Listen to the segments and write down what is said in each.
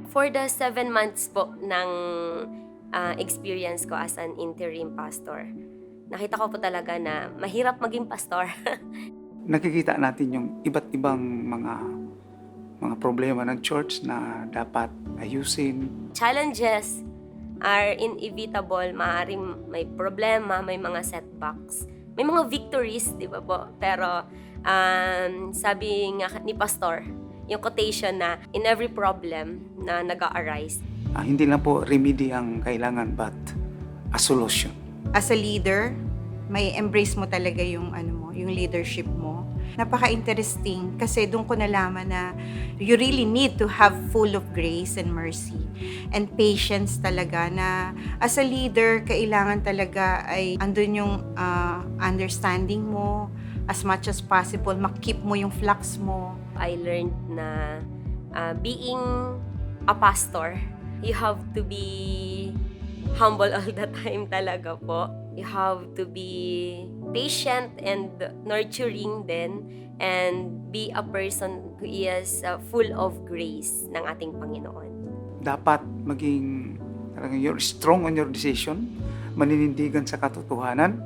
For the 7 months po ng experience ko as an interim pastor, nakita ko po talaga na mahirap maging pastor. Nakikita natin yung iba't ibang mga problema ng church na dapat ayusin. Challenges are inevitable. Maaaring may problema, may mga setbacks, may mga victories, di ba po? Pero sabi nga ni Pastor, yung quotation na in every problem na nag-a-arise, Hindi lang po remedy ang kailangan but a solution. As a leader, may embrace mo talaga yung yung leadership mo. Napaka-interesting kasi doon ko nalaman na you really need to have full of grace and mercy and patience talaga, na as a leader, kailangan talaga ay andun yung understanding mo as much as possible, makip mo yung flux mo. I learned na being a pastor, you have to be humble all the time talaga po. You have to be patient and nurturing din, and be a person who is full of grace ng ating Panginoon. Dapat maging talagang you're strong on your decision, maninindigan sa katotohanan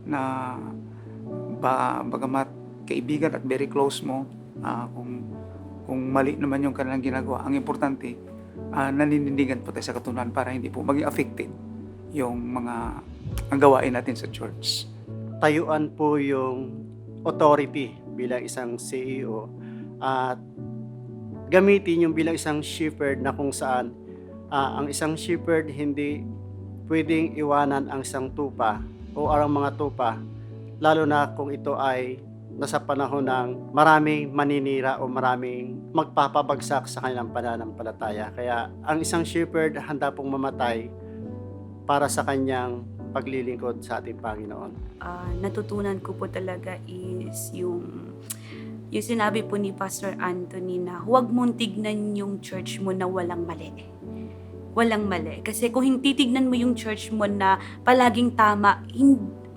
na bagamat kaibigan at very close mo, kung mali naman yung kanilang ginagawa, ang importante, naninindigan po tayo sa katotohanan para hindi po maging affected yung mga ang gawain natin sa church. Tayuan po yung authority bilang isang CEO at gamitin yung bilang isang shepherd na kung saan ang isang shepherd hindi pwedeng iwanan ang isang tupa o ang mga tupa, lalo na kung ito ay nasa panahon ng maraming maninira o maraming magpapabagsak sa kanilang pananampalataya. Kaya ang isang shepherd handa pong mamatay para sa kanyang paglilingkod sa ating Panginoon. Natutunan ko po talaga is yung sinabi po ni Pastor Anthony na huwag mong tignan yung church mo na walang mali. Walang mali. Kasi kung titignan mo yung church mo na palaging tama,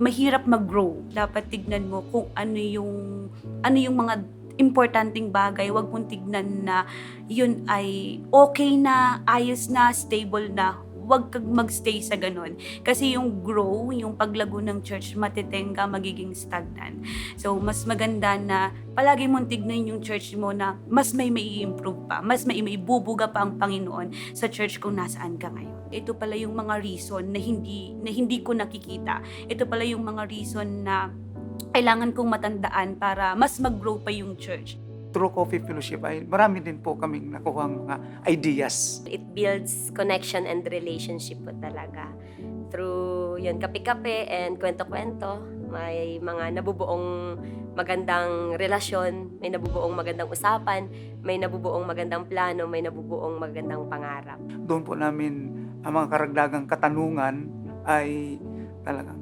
mahirap mag-grow. Dapat tignan mo kung ano yung mga importanteng bagay. Huwag mong tignan na yun ay okay na, ayos na, stable na. Huwag kang magstay sa ganun. Kasi yung grow, yung paglago ng church, matitenga, magiging stagnant. So, mas maganda na palagi mong tignan yung church mo na mas may improve pa, mas may bubuga pa ang Panginoon sa church kung nasaan ka ngayon. Ito pala yung mga reason na hindi ko nakikita. Ito pala yung mga reason na kailangan kong matandaan para mas mag-grow pa yung church. Through Coffee Fellowship ay marami din po kaming nakuhang mga ideas. It builds connection and relationship po talaga. Through yun, kape-kape and kwento-kwento, may mga nabubuong magandang relasyon, may nabubuong magandang usapan, may nabubuong magandang plano, may nabubuong magandang pangarap. Doon po namin ang mga karagdagang katanungan ay talagang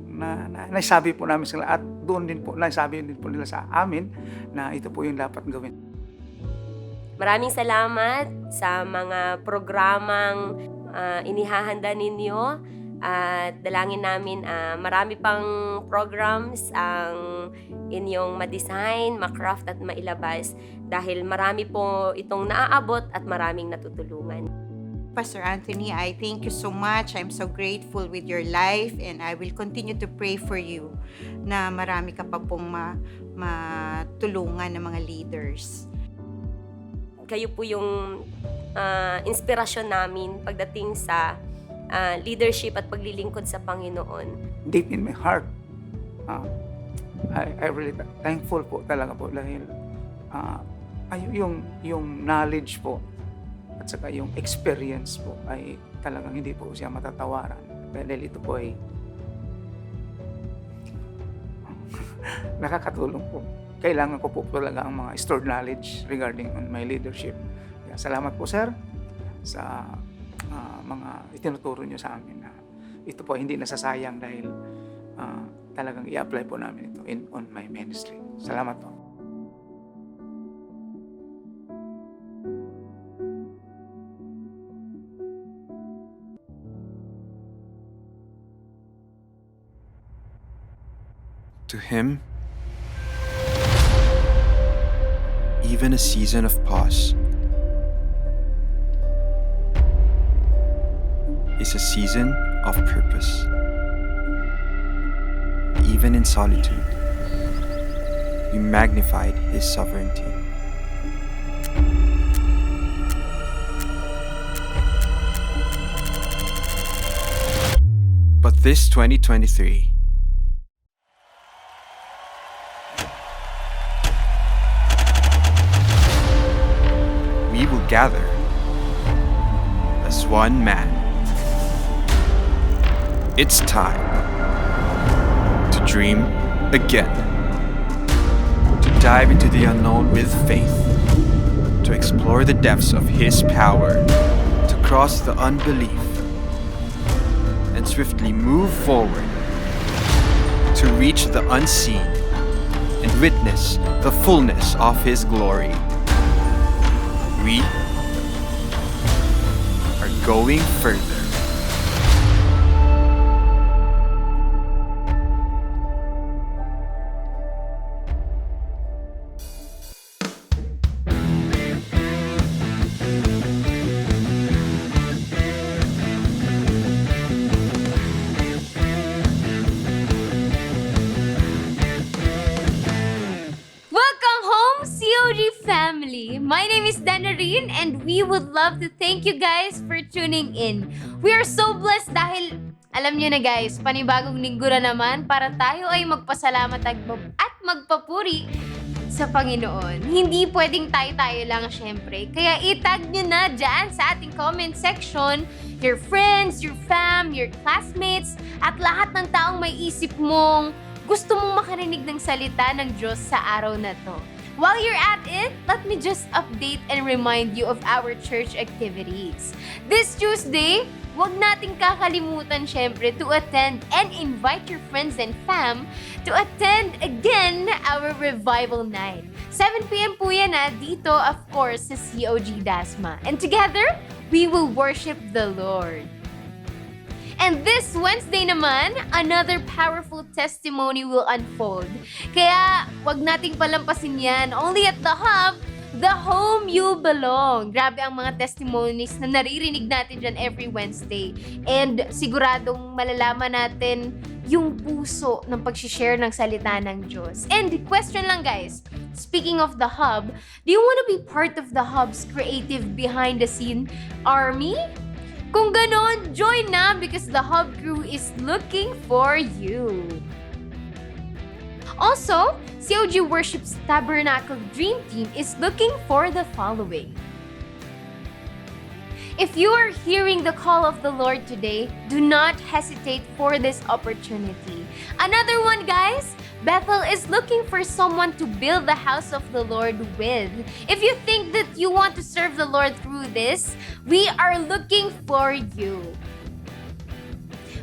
naisabi po namin sila, at doon din po naisabi din po nila sa amin na ito po yung dapat gawin. Maraming salamat sa mga programang inihahanda ninyo, at dalangin namin marami pang programs ang inyong ma-design, ma-craft at mailabas, dahil marami po itong naaabot at maraming natutulungan. Pastor Anthony, I thank you so much. I'm so grateful with your life, and I will continue to pray for you na marami ka pa pong matulungan ng mga leaders. Kayo po yung inspirasyon namin pagdating sa leadership at paglilingkod sa Panginoon. Deep in my heart, I really thankful po talaga po dahil yung knowledge po at saka yung experience po ay talagang hindi po siya matatawaran. Dahil ito po ay nakakatulong po. Kailangan ko po talaga ang mga stored knowledge regarding on my leadership. Kaya salamat po, sir, sa mga itinuturo nyo sa amin na ito po hindi nasasayang dahil talagang i-apply po namin ito on my ministry. Salamat po. To him, even a season of pause is a season of purpose. Even in solitude, we magnified His sovereignty. But this 2023, we will gather as one man. It's time to dream again, to dive into the unknown with faith, to explore the depths of His power, to cross the unbelief, and swiftly move forward, to reach the unseen and witness the fullness of His glory. We are going further. Welcome home, COG family! My name is Danarine and we would love to thank you guys for tuning in. We are so blessed dahil, alam nyo na guys, panibagong linggo na naman para tayo ay magpasalamat at magpapuri sa Panginoon. Hindi pwedeng tayo-tayo lang syempre. Kaya itag nyo na dyan sa ating comment section your friends, your fam, your classmates, at lahat ng taong may isip mong gusto mong makarinig ng salita ng Diyos sa araw na to. While you're at it, let me just update and remind you of our church activities. This Tuesday, huwag nating kakalimutan syempre to attend and invite your friends and fam to attend again our revival night. 7 p.m. po yan dito of course sa COG Dasma. And together, we will worship the Lord. And this Wednesday naman, another powerful testimony will unfold. Kaya, wag nating palampasin yan. Only at the Hub, the home you belong. Grabe ang mga testimonies na naririnig natin dyan every Wednesday. And siguradong malalaman natin yung puso ng pag-share ng salita ng Diyos. And question lang guys, speaking of the Hub, do you want to be part of the Hub's creative behind-the-scene army? Kung ganon, join na because the Hub crew is looking for you. Also, COG Worship's Tabernacle Dream Team is looking for the following. If you are hearing the call of the Lord today, do not hesitate for this opportunity. Another one, guys, Bethel is looking for someone to build the house of the Lord with. If you think that you want to serve the Lord through this, we are looking for you.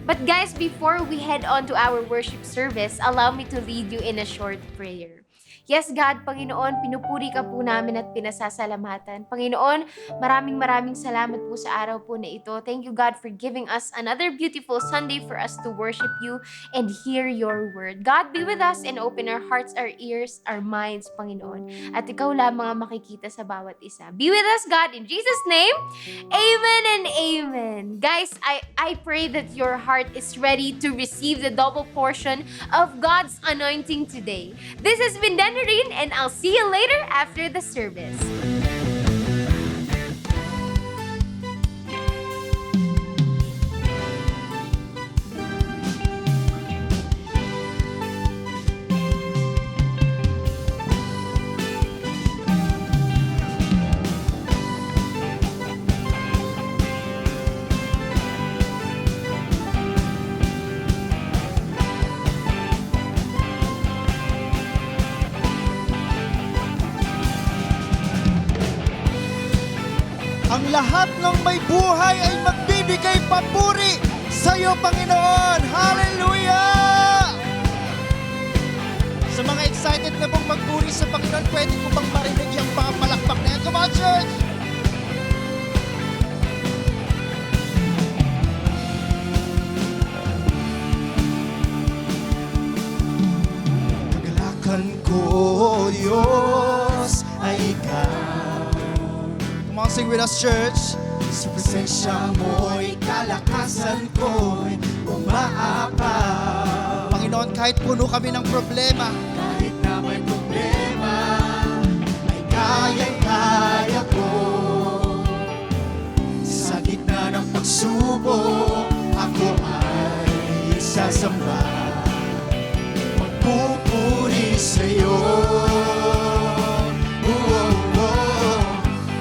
But guys, before we head on to our worship service, allow me to lead you in a short prayer. Yes, God, Panginoon, pinupuri ka po namin at pinasasalamatan. Panginoon, maraming salamat po sa araw po na ito. Thank you, God, for giving us another beautiful Sunday for us to worship you and hear your word. God, be with us and open our hearts, our ears, our minds, Panginoon. At ikaw lamang ang makikita sa bawat isa. Be with us, God, in Jesus' name. Amen and amen. Guys, I pray that your heart is ready to receive the double portion of God's anointing today. This has been Danarine, and I'll see you later after the service. Ang lahat ng may buhay ay magbibigay papuri sa iyo, Panginoon. Hallelujah! Sa mga excited na pong magpuri sa Panginoon, pwede ko bang marinig yung mga palakpak na yan? Come on, church! Kagalakan ko, Diyos, ay ikaw. Come Come on, sing with us, church. Sa presensya mo'y kalakasan ko'y umaapaw. Panginoon, kahit puno kami ng problema, kahit na may problema, ay kayang-kaya ko. Sa gitna ng pagsubok, ako ay sasamba, magpupuri sa'yo.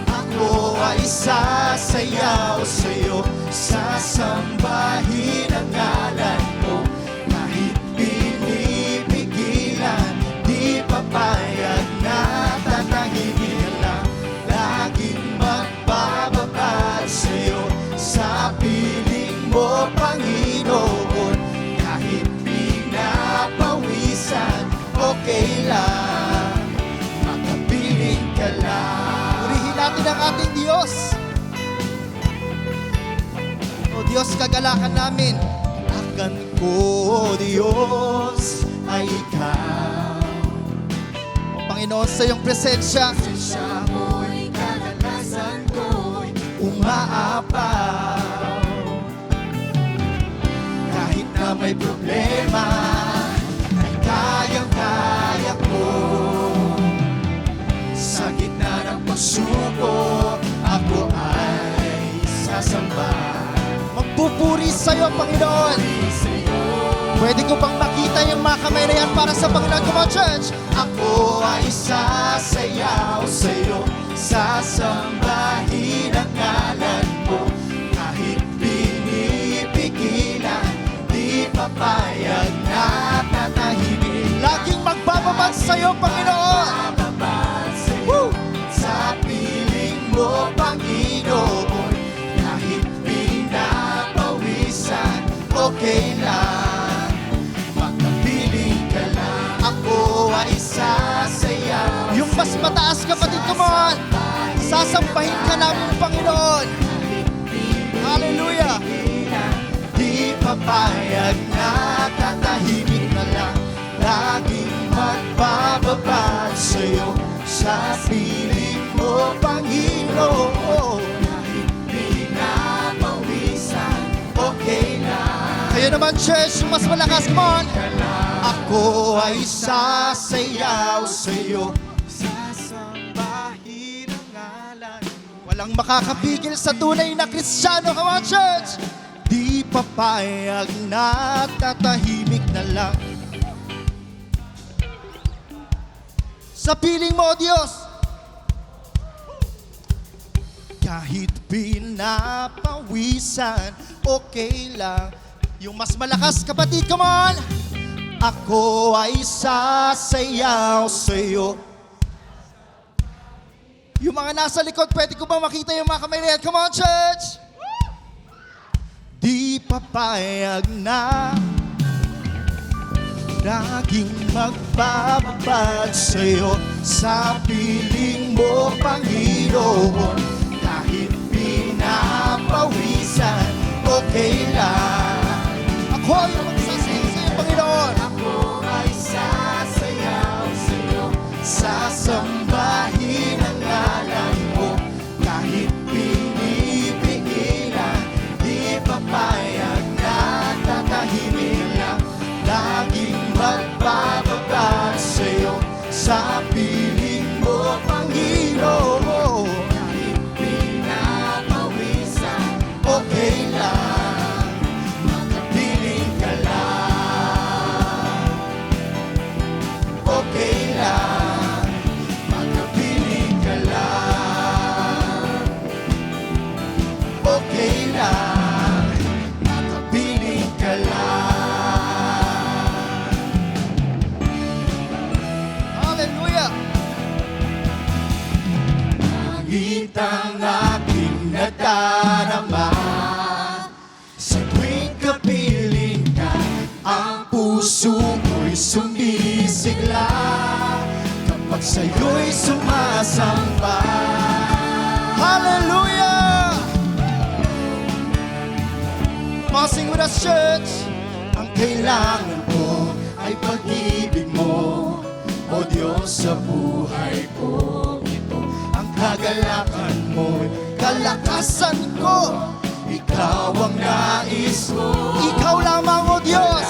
Ako ay sasayaw sa'yo, sasambahin ang ngalan mo. Kahit pinipigilan, di papayag na tatahimik ka lang. Laging magbababad sa'yo, sa piling mo, Panginoon. Kahit pinapawisan, okay lang, makapiling ka lang. Purihin natin ang ating Diyos. O Diyos, kagalakan namin. Akan ko, Diyos, ay ikaw. O Panginoon, sa iyong presensya, presensya mo'y kalakasan ko'y umaapaw. Kahit na may problema, ay kayang-kaya ko. Sa gitna ng pagsubok, ako ay sasamba, magpupuri sa'yo, Panginoon. Pwede ko bang makita yung mga kamay na yan para sa Panginoon? Come on, church! Ako ay sasayaw sa'yo, sasambahin ang ngalan mo. Kahit pinipigilan, di papayag na tatahimik. Laging magbababad sa'yo, Panginoon. Woo! Sa piling mo, Panginoon. Kahit pinapawisan, okay lang, makapiling ka lang. Ako ay sasayaw. Yung mas mataas, kapatid, come on! Sasampahin ka namin, Panginoon. Hallelujah! Di papayag na tatahimik na lang. Laging magbababad sa'yo, sa piling mo, Panginoon. Kahit pinapawisan, okay lang. Kayo naman, church, mas malakas, come on! Ako ay sasayaw sa'yo, sasambahin ang ngalan mo. Walang makakapigil sa tunay na Kristiyano, come on, church! Di papayag na tatahimik na lang. Sa piling mo, Diyos, kahit pinapawisan, okay lang. Yung mas malakas, kapatid, come on! Ako ay sasayaw sa'yo. Yung mga nasa likod, pwede ko ba makita yung mga kamay na yan? Come on, church! Di papayag na laging magbababad sa'yo, sa piling mo, Panginoon. Kahit pinapawisan, okay lang. Ako yung magsasayaw sa'yo, Panginoon. Ako ay sasayaw sa'yo, sasambahin ang ngalan mo. Kahit pinipigilan, di papayag na tatahimik lang. Laging magbababad sa'yo, sa piling mo, Panginoon. Kahit pinapawisan, okay lang, makapiling ka lang. Okay lang, makapiling ka lang. Okay lang, makapiling ka lang. Hallelujah! Langit ang aking nadarama, sa tuwing kapiling ka, ang puso ko'y sumisigla, kapag sa'yo'y sumasamba. Hallelujah! Sing with us, church. Ang kailangan ko ay pag-ibig mo, o Diyos, sa buhay ko ito. Ang kagalakan mo'y nais ko. Ikaw lamang, O Diyos.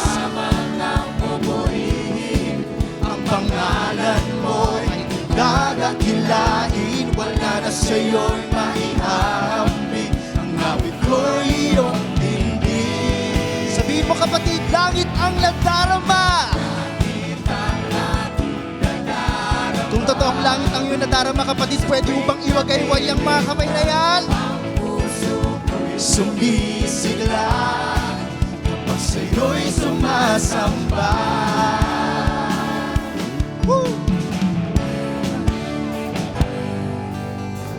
Ang pangalan mo ay dadakilain. Wala na sa'yo'y maihahamig. Ang awit ko'y iyong dinggin. Sabihin mo kapatid, langit ang nadarama. Kung totoong langit ang iyong nadarama kapatid, pwede mo bang iwagayway ang mga kamay na yan? Sumisigla kapag sa'yo'y sumasamba. Woo!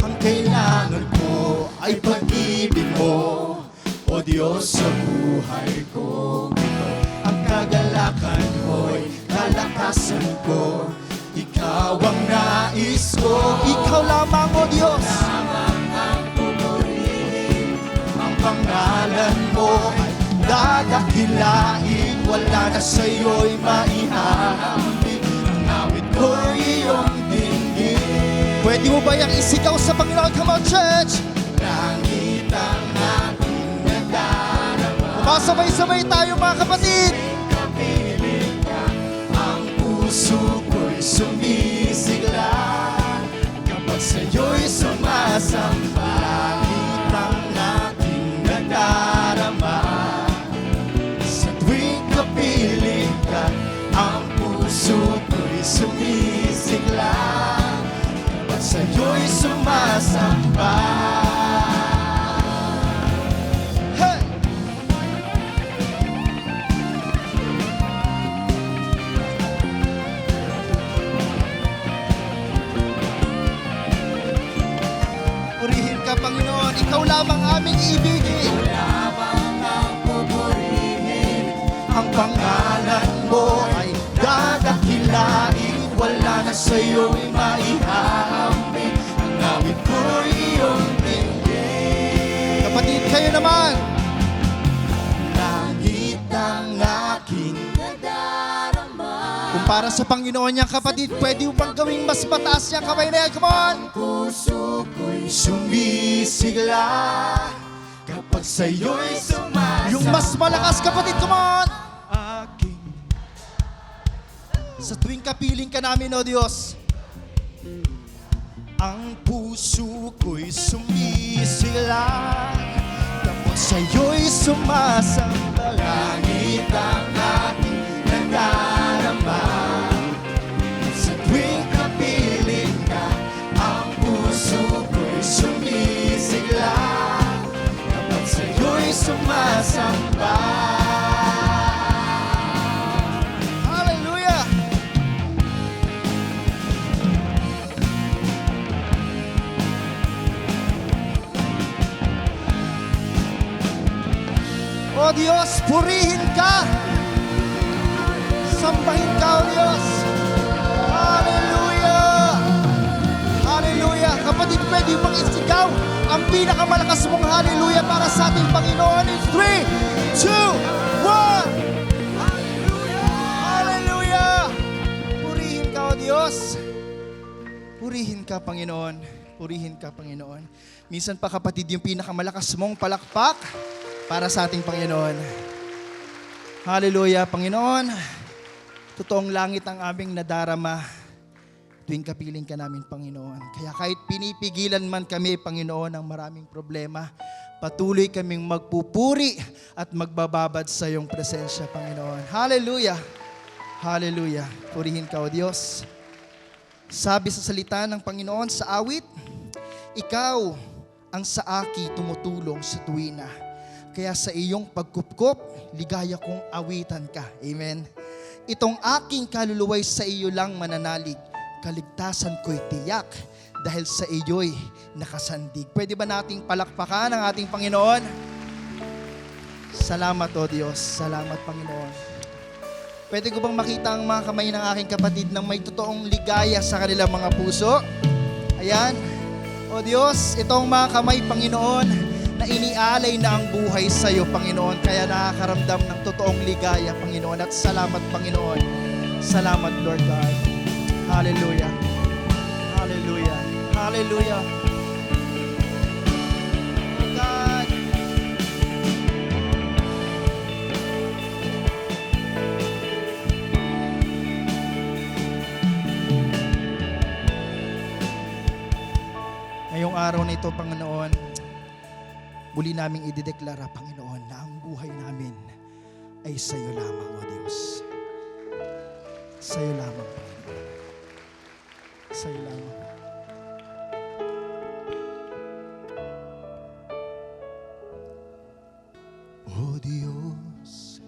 Ang kailangan ko ay pag-ibig mo, O Diyos sa buhay ko. Ang kagalakan mo'y kalakasan ko. Ikaw ang nais ko. Ikaw lamang, O Diyos. Ang pangalan mo ay dadakilain. Wala na sa'yo'y maihahamig. Ang awit ko'y iyong dinggin. Pwede mo ba yung isigaw sa Panginoon? Come on, church! Langit ang aking nadarama. Kumasabay-sabay tayo, mga kapatid! Kapiling ka, ang puso ko'y sumisigla kapag sa'yo'y sumasamba. Langit ang aking nadarama. Sa tuwing kapiling ka, ang puso ko'y sumisigla kapag sa'yo'y sumasamba. Hey! Purihin ka, Panginoon. Ikaw lamang aming ibigin. Ikaw lamang ang pupurihin. Ang pangalan mo ay dadakilain. Wala na sa'yo'y maihahamig. Ang awit ko'y iyong dinggin. Kapatid, kayo naman. Langit ang aking nadarama. Kung para sa Panginoon niya, kapatid, pwede mo bang gawing mas mataas niyang kamay na yan? Come on! Puso ko'y sumisigla kapag sa'yo'y sumasamba. Yung mas malakas, kapatid, come on! Aking sa tuwing kapiling ka namin, O Diyos, ang puso ko'y sumisigla kapag sa'yo'y sumasamba. Langit ang aking nadarama. Sa tuwing kapiling ka, ang puso ko'y sumisigla kapag sa'yo'y sumasamba. Hallelujah! O Diyos, purihin ka! Sambahin ka, O Diyos! Hallelujah! Hallelujah! Kapatid, pwede bang isigaw ang pinakamalakas mong hallelujah para sa ating Panginoon in 3, 2, 1! Hallelujah! Purihin ka, O Diyos! Purihin ka, Panginoon. Purihin ka, Panginoon. Minsan pa, kapatid, yung pinakamalakas mong palakpak para sa ating Panginoon. Hallelujah, Panginoon. Totoong langit ang aming nadarama tuwing kapiling ka namin, Panginoon. Kaya kahit pinipigilan man kami, Panginoon, ng maraming problema, patuloy kaming magpupuri at magbababad sa iyong presensya, Panginoon. Hallelujah. Hallelujah. Purihin ka, O Diyos. Sabi sa salita ng Panginoon sa awit, ikaw ang sa aki tumutulong sa tuwina. Kaya sa iyong pagkupkop, ligaya kong awitan ka. Amen. Itong aking kaluluway sa iyo lang mananalig. Kaligtasan ko'y tiyak dahil sa iyo'y nakasandig. Pwede ba nating palakpakan ang ating Panginoon? Salamat, O Diyos. Salamat, Panginoon. Pwede ko bang makita ang mga kamay ng aking kapatid nang may totoong ligaya sa kanilang mga puso? Ayan. O Diyos, itong mga kamay, Panginoon, na inialay na ang buhay sa iyo, Panginoon. Kaya nakakaramdam ng totoong ligaya, Panginoon. At salamat, Panginoon. Salamat, Lord God. Hallelujah. Hallelujah. Hallelujah. Oh God. ito, Panginoon, muli naming idideklara, Panginoon, na ang buhay namin ay sa iyo lamang, O Diyos. Sa iyo lamang, Panginoon. Sa iyo lamang. O Diyos,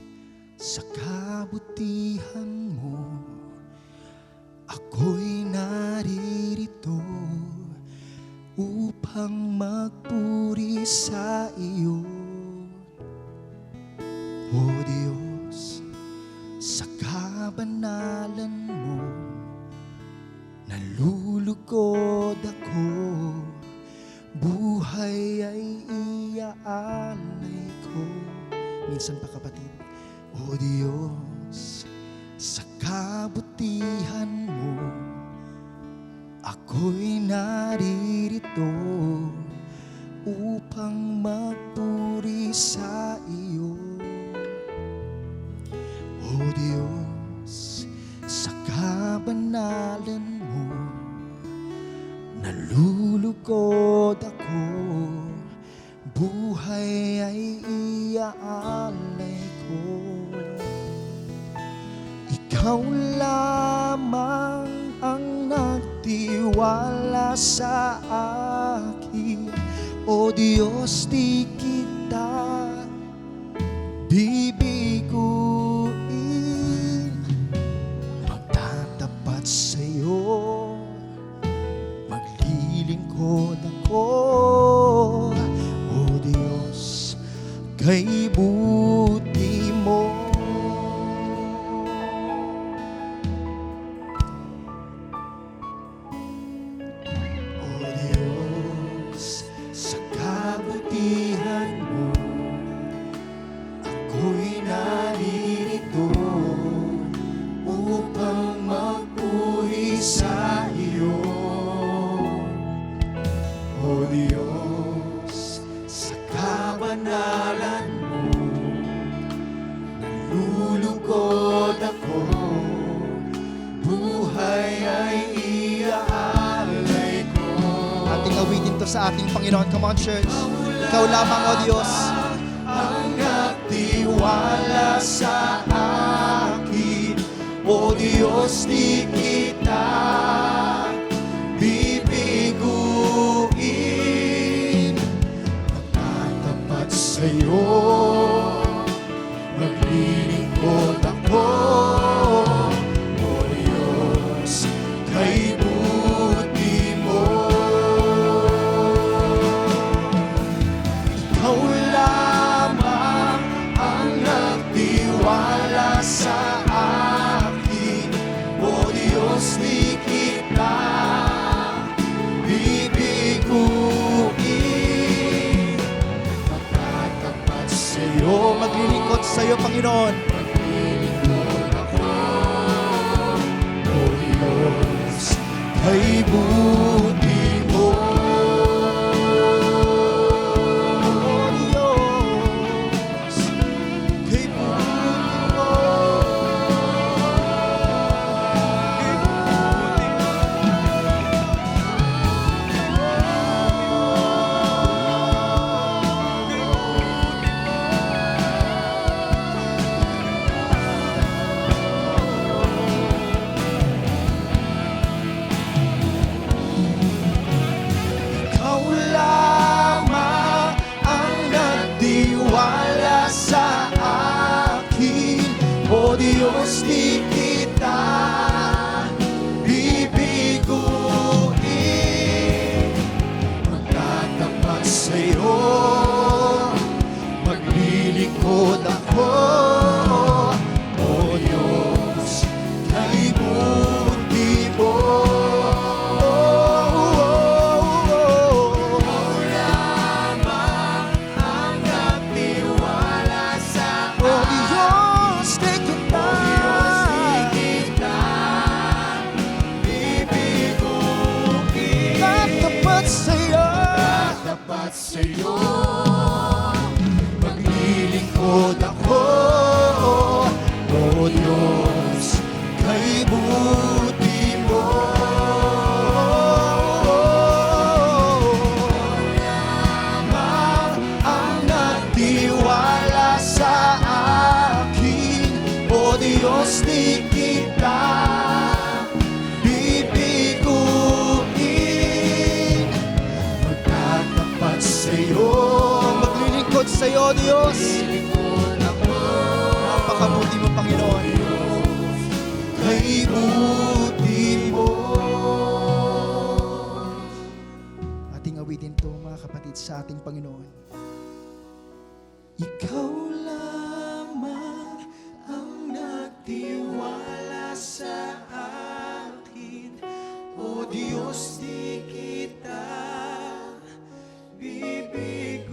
sa kabutihan mo, ako'y naririto upang magpuri sa iyo. O Diyos, sa kabanalan mo, nalulugod ako, buhay ay iaalay ko. Minsan pa, kapatid. O Diyos, sa kabutihan mo, ako'y naririto upang magpuri sa iyo. O Diyos, sa kabanalan mo, nalulugod ako, buhay ay iaalay ko. Ikaw lamang ang nagtiwala sa akin, O Diyos, di kita bibiguin. Magtatapat sa iyo, maglilingkod ako, O Diyos, kay buti mo. O Diyos, sa kabutihan mo, ako'y naririto upang magpuri sa iyo. O Diyos, sa kabanalan mo, nalulugod ako, buhay ay iaalay ko. Ating awitin to sa ating Panginoon. Come on, church. Ikaw lamang, O Diyos, ang nagtiwala sa akin. O Diyos, di kita bibiguin. Magtatapat sa'yo, maglilingkod ako, O Diyos, kay buti mo. Ikaw lamang ang nagtiwala sa akin, O Diyos, di kita bibiguin. Magtatapat sa'yo, maglilingkod sa'yo, Panginoon. Maglilingkod ako, O Diyos, kay buti mo. O Diyos, kay buti mo. Kay buti mo. Ikaw lamang ang nagtiwala sa akin, O Diyos, di kita bibiguin. Magtatapat sa'yo, maglilingkod ako, O Diyos, kay buti mo. Ikaw lamang ang nagtiwala sa akin, O Diyos, di kita bibiguin. Tatapat sa'yo, maglilingkod ako, O Diyos, kay buti mo. Diyos di kita bibiguin. Magtatapat sa'yo, maglilingkod sa'yo, Diyos. Napakabuti mo, Panginoon. Kay buti mo. Ating awitin to, mga kapatid, sa ating Panginoon. Ikaw lamang ang nagtiwala sa akin, O Diyos, di kita bibiguin.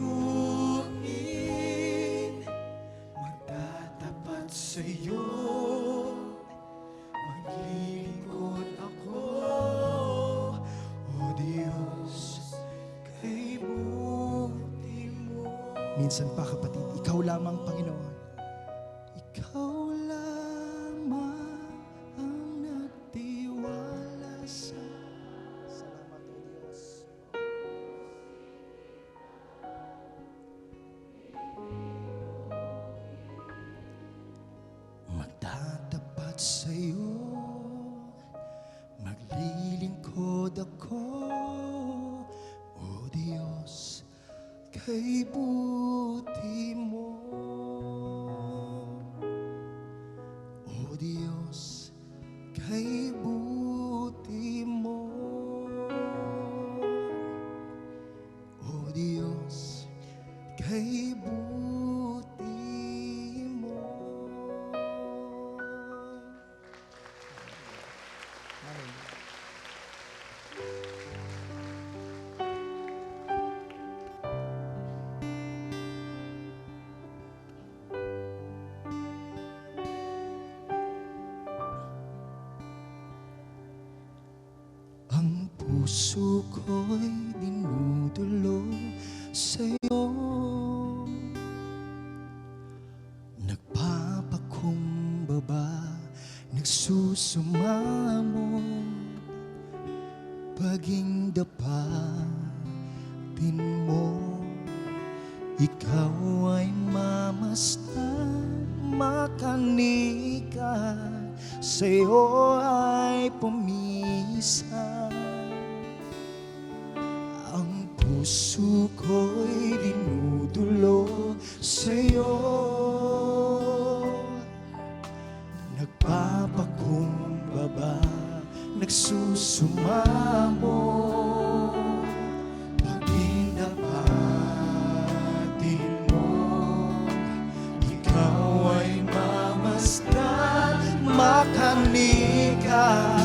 Magtatapat sa'yo, maglilingkod ako, O Diyos, kay buti mo. Minsan pa, kapatid, ikaw lamang, Panginoon. Ikaw lamang ang nagtiwala sa... Salamat, O Diyos. Magtatapat sa'yo, maglilingkod ako, O Diyos, kay buti mo. O Diyos, kay buti mo. O Diyos, kay buti mo. Ang puso ko'y dinudulo sa'yo, nagpapakumbaba, nagsusumamo, paging dapatin mo. Ikaw ay mamasdan, makanika, sa'yo ay pumisan. Ang puso ko'y dinudulo sa'yo, nagpapakumbaba, nagsusumamo, paging dapatin mo. Ikaw ay mamasdan, makanika,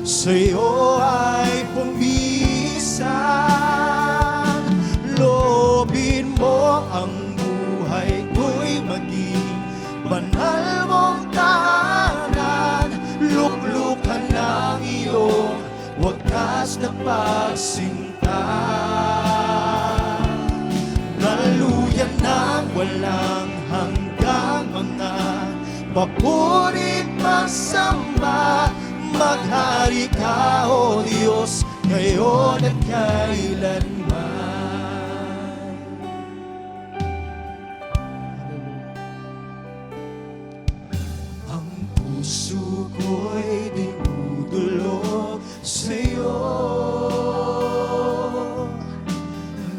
sa'yo ay pumisan. Loobin mo ang buhay ko'y maging banal mong tahanan. Luklukan ng iyong wagas na pagsinta. Naluyan ng walang hanggang mga papurit magsamba. Maghari ka, O Diyos, ngayon at kailanman. Ang puso ko'y dinudulo sa'yo,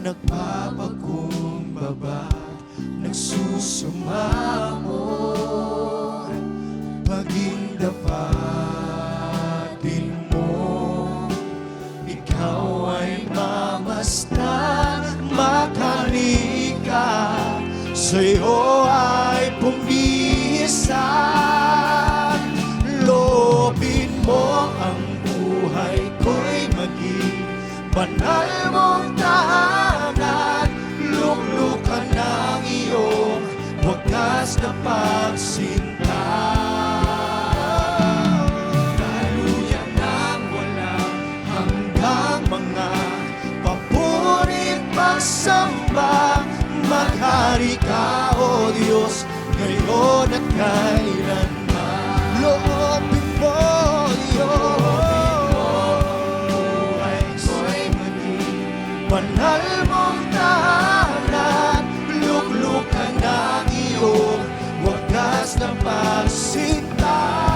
nagpapakumbaba, nagsusumamo, paging dapatin mo. Ikaw ay mamasdan, makanika, sa'yo ay pumisan. Loobin mo ang buhay ko'y maging banal mong tahanan. Luklukan ng iyong wagas na pagsinta. Naluyan ng walang hanggang mga papurit pagsamba. Maghari ka, O Diyos, ngayon at kailanman. Loobin mo, Diyos, buhay ko'y maging banal mong tahanan. Luklukan ng iyong wagas na pagsinta.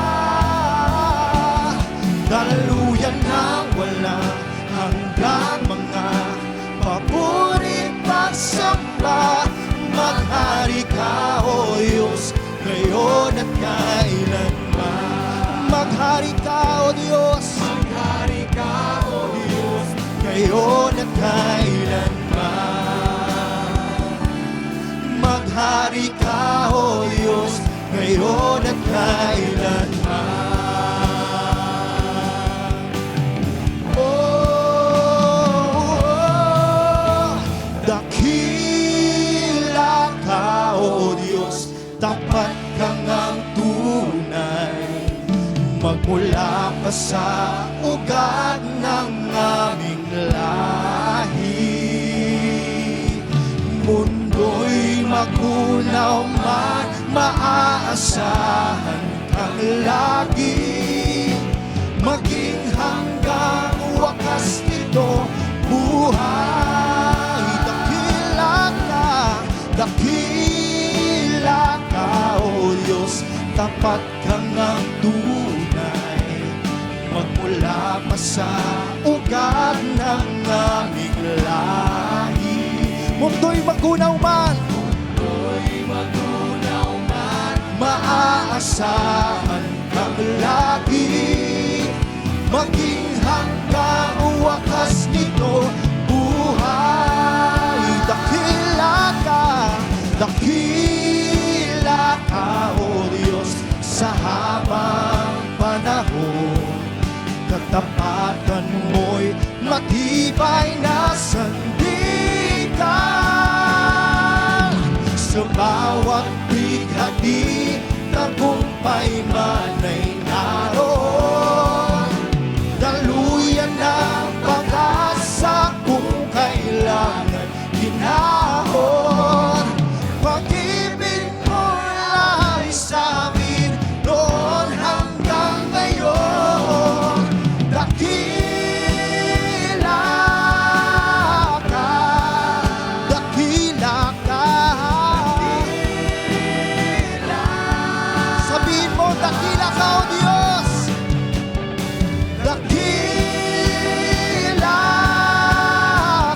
Maghari ka, O Diyos. Maghari ka, O Diyos, ngayon at kailanman. Maghari ka, O Diyos, ngayon at kailanman. Dakila ka, O Diyos, tapat kang ang tunay. Magmula pa sa ugat ng aming lahi. Mundo'y magunaw man, maaasahan kang lagi. Maging hanggang wakas nito, buhay. Dakila ka, O Diyos, tapat kang ang tunay. Magmula pa sa ugat ng aming lahi. Mundo'y magunaw man, maaasahan kang lagi. Maging hanggang wakas nito, buhay. Dakila ka, O Diyos, sa habang panahon. Katapatan mo'y matibay na sandigan. Sa bawat bighati, tagumpay man ay naroon. Daluyan ng pag-asa kung kailangan ginahon. Pag-ibig mo ay sa amin noon hanggang ngayon. Dakila ka. Sabihin mo, dakila ka, O Diyos. Dakila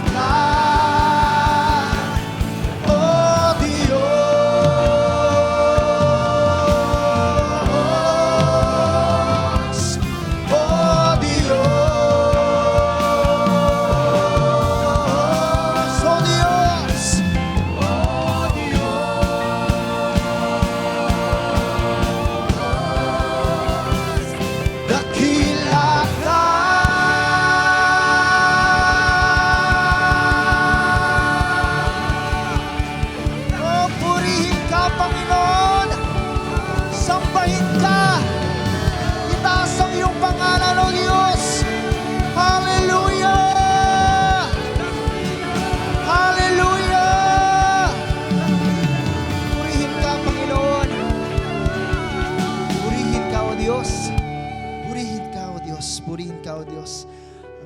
ka, O Diyos. O Diyos. O Diyos. Dakila ka. Oh, purihin ka, Panginoon. Sambahin ka. Itaas ang iyong pangalan, O Diyos. Hallelujah! Hallelujah! Purihin ka, Panginoon. Purihin ka, O Diyos. Purihin ka, O Diyos. Purihin ka, O Diyos.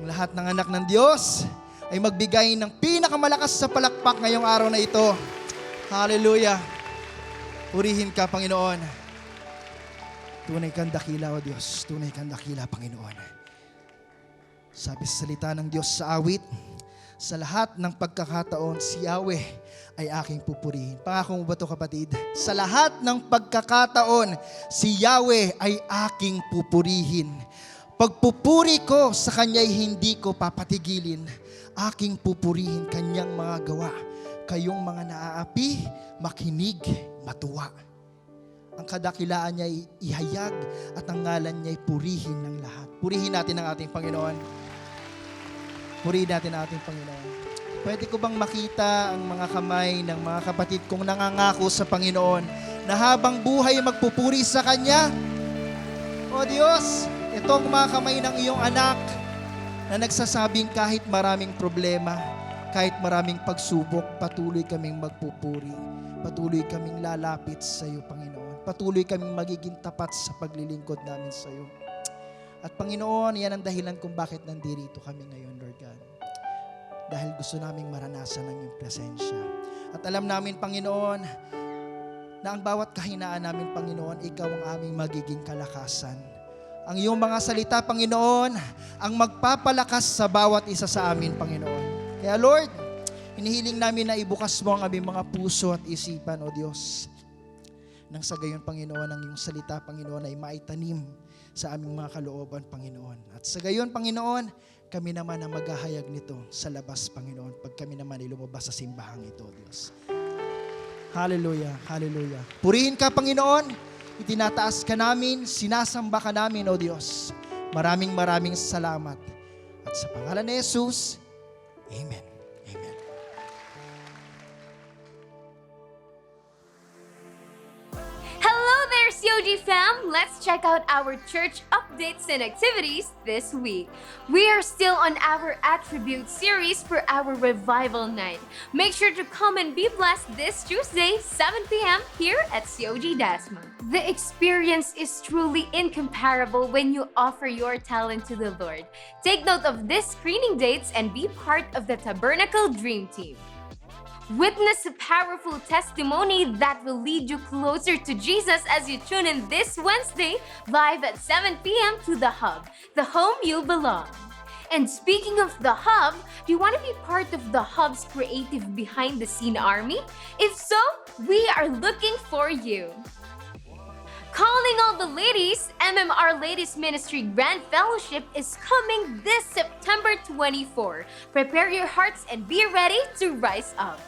Ang lahat ng anak ng Diyos ay magbigay ng pinakamalakas sa palakpak ngayong araw na ito. Hallelujah. Purihin ka, Panginoon. Tunay kang dakila, O Diyos. Tunay kang dakila, Panginoon. Sabi sa salita ng Diyos sa awit, sa lahat ng pagkakataon, si Yahweh ay aking pupurihin. Pangako mo ba ito, kapatid? Sa lahat ng pagkakataon, si Yahweh ay aking pupurihin. Pagpupuri ko sa Kanya'y hindi ko papatigilin. Aking pupurihin Kanyang mga gawa. Kayong mga naaapi, makinig, matuwa. Ang kadakilaan niya'y ihayag at ang ngalan niya'y purihin ng lahat. Purihin natin ang ating Panginoon. Purihin natin ang ating Panginoon. Pwede ko bang makita ang mga kamay ng mga kapatid kong nangangako sa Panginoon na habang buhay magpupuri sa Kanya? O Diyos, itong mga kamay ng iyong anak na nagsasabing kahit maraming problema, kahit maraming pagsubok, patuloy kaming magpupuri. Patuloy kaming lalapit sa iyo, Panginoon. Patuloy kaming magiging tapat sa paglilingkod namin sa iyo. At Panginoon, yan ang dahilan kung bakit nandito kami ngayon, Lord God. Dahil gusto naming maranasan ang iyong presensya. At alam namin, Panginoon, na ang bawat kahinaan namin, Panginoon, ikaw ang aming magiging kalakasan. Ang iyong mga salita, Panginoon, ang magpapalakas sa bawat isa sa amin, Panginoon. Kaya Lord, hinihiling namin na ibukas mo ang aming mga puso at isipan, O Diyos. Nang sa gayon, Panginoon, ang iyong salita, Panginoon, ay maitanim sa aming mga kalooban, Panginoon. At sa gayon, Panginoon, kami naman ang maghahayag nito sa labas, Panginoon, pag kami naman ay lumabas sa simbahang ito, Diyos. Hallelujah, hallelujah. Purihin ka, Panginoon. Itinataas ka namin, sinasamba ka namin, O Diyos. Maraming salamat. At sa pangalan ni Jesus, Amen. Amen. Hello there, COG fam! Let's check out our church updates and activities this week. We are still on our Attribute series for our Revival Night. Make sure to come and be blessed this Tuesday, 7 p.m. here at COG Desmond. The experience is truly incomparable when you offer your talent to the Lord. Take note of these screening dates and be part of the Tabernacle Dream Team. Witness a powerful testimony that will lead you closer to Jesus as you tune in this Wednesday, live at 7 p.m. to The Hub, the home you belong. And speaking of The Hub, do you want to be part of The Hub's creative behind-the-scene army? If so, we are looking for you. Calling all the ladies, MMR Ladies Ministry Grand Fellowship is coming this September 24. Prepare your hearts and be ready to rise up.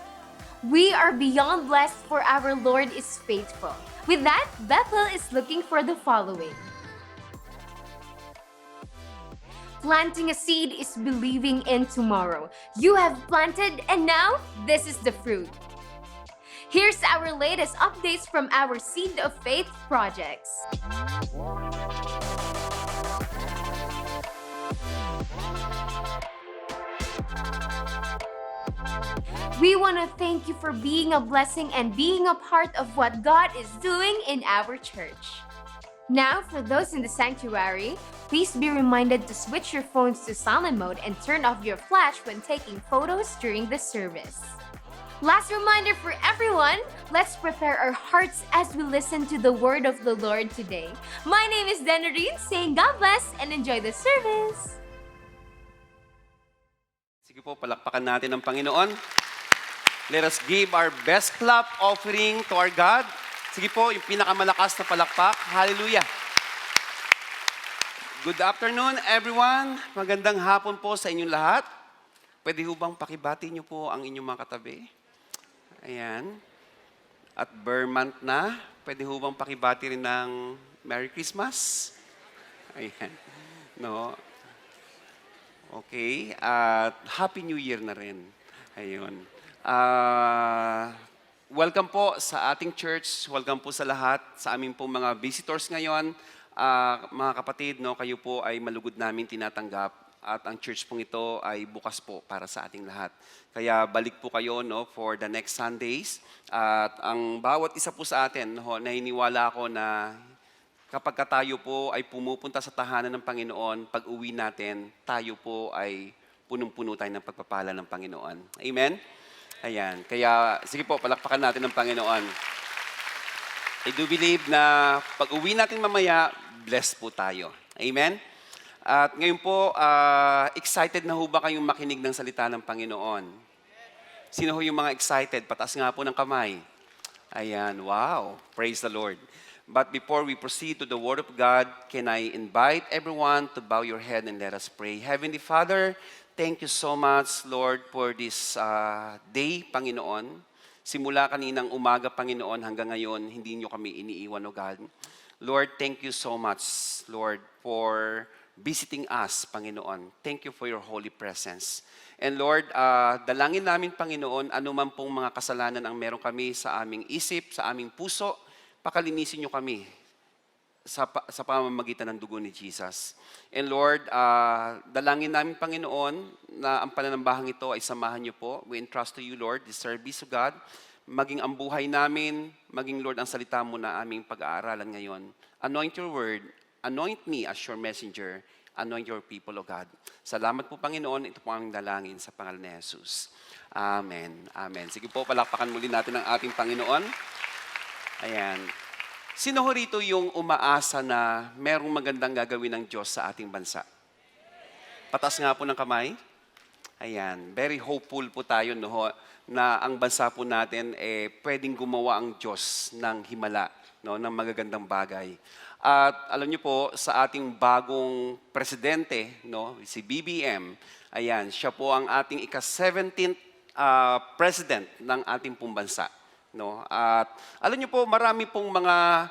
We are beyond blessed, for our Lord is faithful. With that, Bethel is looking for the following. Planting a seed is believing in tomorrow. You have planted, and now this is the fruit. Here's our latest updates from our Seed of Faith projects. We want to thank you for being a blessing and being a part of what God is doing in our church. Now, for those in the sanctuary, please be reminded to switch your phones to silent mode and turn off your flash when taking photos during the service. Last reminder for everyone, let's prepare our hearts as we listen to the word of the Lord today. My name is Denarine, saying God bless and enjoy the service. Sige po, palakpakan natin ang Panginoon. Let us give our best clap offering to our God. Sige po, yung pinakamalakas na palakpak. Hallelujah. Good afternoon, everyone. Magandang hapon po sa inyong lahat. Pwede ho bang pakibati niyo po ang inyong mga katabi? Ayan. At Burr month na, pwede ho bang pakibati rin ng Merry Christmas? Ayan. No? Okay. At Happy New Year na rin. Ayun. Welcome po sa ating church. Welcome po sa lahat, sa aming po mga visitors ngayon. Mga kapatid, no, kayo po ay malugod namin tinatanggap at ang church pong ito ay bukas po para sa ating lahat. Kaya balik po kayo, no, for the next Sundays. At ang bawat isa po sa atin, no, naniniwala ako na kapag tayo po ay pumupunta sa tahanan ng Panginoon, pag uwi natin, tayo po ay punong-puno tayo ng pagpapala ng Panginoon. Amen? Ayan. Kaya, sige po, palakpakan natin ng Panginoon. I do believe na pag uwi natin mamaya, blessed po tayo. Amen? At ngayon po, excited na ho ba kayong makinig ng salita ng Panginoon? Sino ho yung mga excited? Pataas nga po ng kamay. Ayan, wow. Praise the Lord. But before we proceed to the Word of God, can I invite everyone to bow your head and let us pray. Heavenly Father, thank you so much, Lord, for this day, Panginoon. Simula kaninang umaga, Panginoon, hanggang ngayon, hindi nyo kami iniiwan, O God. Lord, thank you so much, Lord, for visiting us, Panginoon. Thank you for your holy presence. And Lord, dalangin namin, Panginoon, anuman pong mga kasalanan ang meron kami sa aming isip, sa aming puso, pakalinisin nyo kami sa pamamagitan ng dugo ni Jesus. And Lord, dalangin namin, Panginoon, na ang pananambahang ito ay samahan nyo po. We entrust to you, Lord, this service of God. Maging ang buhay namin, maging, Lord, ang salita mo na aming pag-aaralan ngayon. Anoint your word, anoint me as your messenger, anoint your people, O God. Salamat po, Panginoon. Ito po ang dalangin sa pangalan ni Jesus. Amen. Amen. Sige po, palakpakan muli natin ang ating Panginoon. Ayan. Sino ho rito yung umaasa na merong magandang gagawin ng Diyos sa ating bansa? Patas nga po ng kamay. Ayan. Very hopeful po tayo, no, na ang bansa po natin pwedeng gumawa ang Diyos ng himala, no, ng magagandang bagay. At alam niyo po, sa ating bagong presidente, no, si BBM, ayan, siya po ang ating ika-17th president ng ating pong bansa. No? At alam niyo po, marami pong mga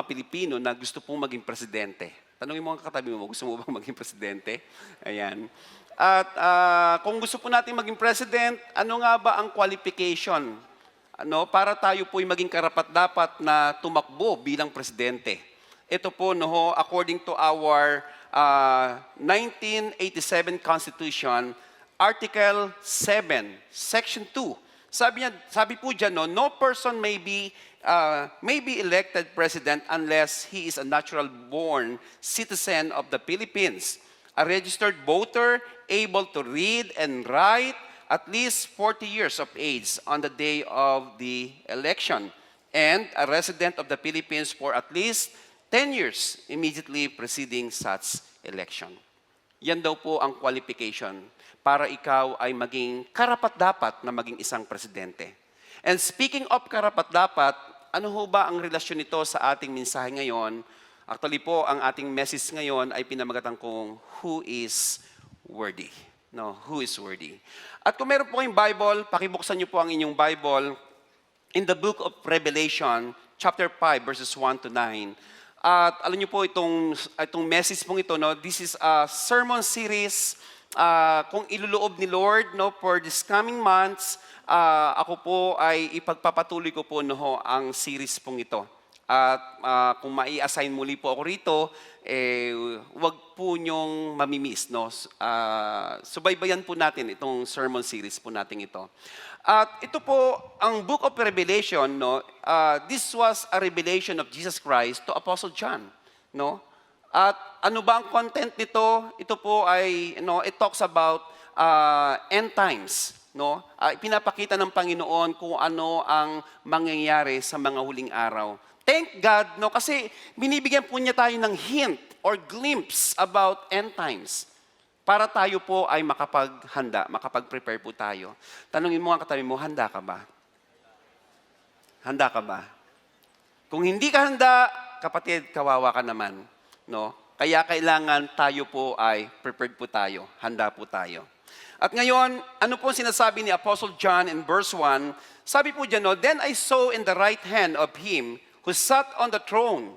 Pilipino na gusto pong maging presidente. Tanungin mo ang katabi mo, gusto mo bang maging presidente? Ayan. At kung gusto po natin maging president, ano nga ba ang qualification para tayo po'y maging karapat-dapat na tumakbo bilang presidente? Ito po, according to our 1987 Constitution, Article 7, Section 2, sabi po dyan, no person may be elected president unless he is a natural-born citizen of the Philippines, a registered voter, able to read and write, at least 40 years of age on the day of the election, and a resident of the Philippines for at least 10 years immediately preceding such election. Yan daw po ang qualification para ikaw ay maging karapat-dapat na maging isang presidente. And speaking of karapat-dapat, ano ho ba ang relasyon nito sa ating mensahe ngayon? Actually po, ang ating message ngayon ay pinamagatan kong Who is Worthy? No, who is worthy? At kung meron po kayong Bible, pakibuksan niyo po ang inyong Bible in the book of Revelation, chapter 5, verses 1 to 9. At alam niyo po itong message pong ito, no, this is a sermon series kung iluloob ni Lord, no, for this coming months. Ako po ay ipagpapatuloy ko po ang series pong ito. At kung mai-assign muli po ako rito, wag po niyong mamimiss. No? Subaybayan po natin itong sermon series po natin ito. At ito po, ang Book of Revelation, no? This was a revelation of Jesus Christ to Apostle John. No? At ano ba ang content nito? Ito po ay, it talks about end times. No? Pinapakita ng Panginoon kung ano ang mangyayari sa mga huling araw. Thank God, no? Kasi binibigyan po niya tayo ng hint or glimpse about end times para tayo po ay makapaghanda, makapag-prepare po tayo. Tanungin mo ang katabi mo, handa ka ba? Handa ka ba? Kung hindi ka handa, kapatid, kawawa ka naman. No? Kaya kailangan tayo po ay prepared po tayo, handa po tayo. At ngayon, ano po sinasabi ni Apostle John in verse 1? Sabi po dyan, no, then I saw in the right hand of him who sat on the throne.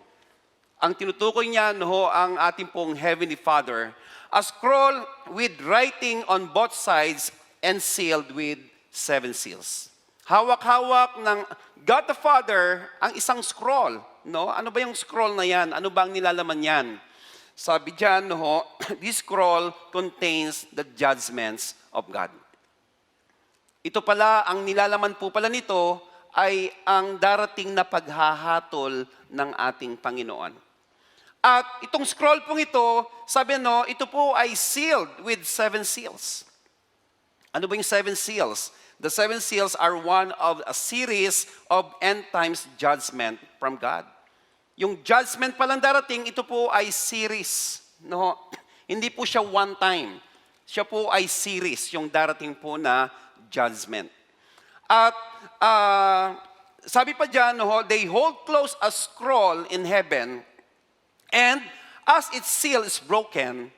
Ang tinutukoy niya, ang ating pong Heavenly Father, a scroll with writing on both sides and sealed with 7 seals. Hawak-hawak ng God the Father ang isang scroll. No? Ano ba yung scroll na yan? Ano ba ang nilalaman yan? Sabi dyan, this scroll contains the judgments of God. Ito pala, ang nilalaman po pala nito ay ang darating na paghahatol ng ating Panginoon. At itong scroll pong ito, sabi ito po ay sealed with 7 seals. Ano ba yung 7 seals? The 7 seals are one of a series of end times judgment from God. Yung judgment palang darating, ito po ay series. No? Hindi po siya one time. Siya po ay series, yung darating po na judgment. At sabi pa dyan, they hold close a scroll in heaven, and as its seal is broken,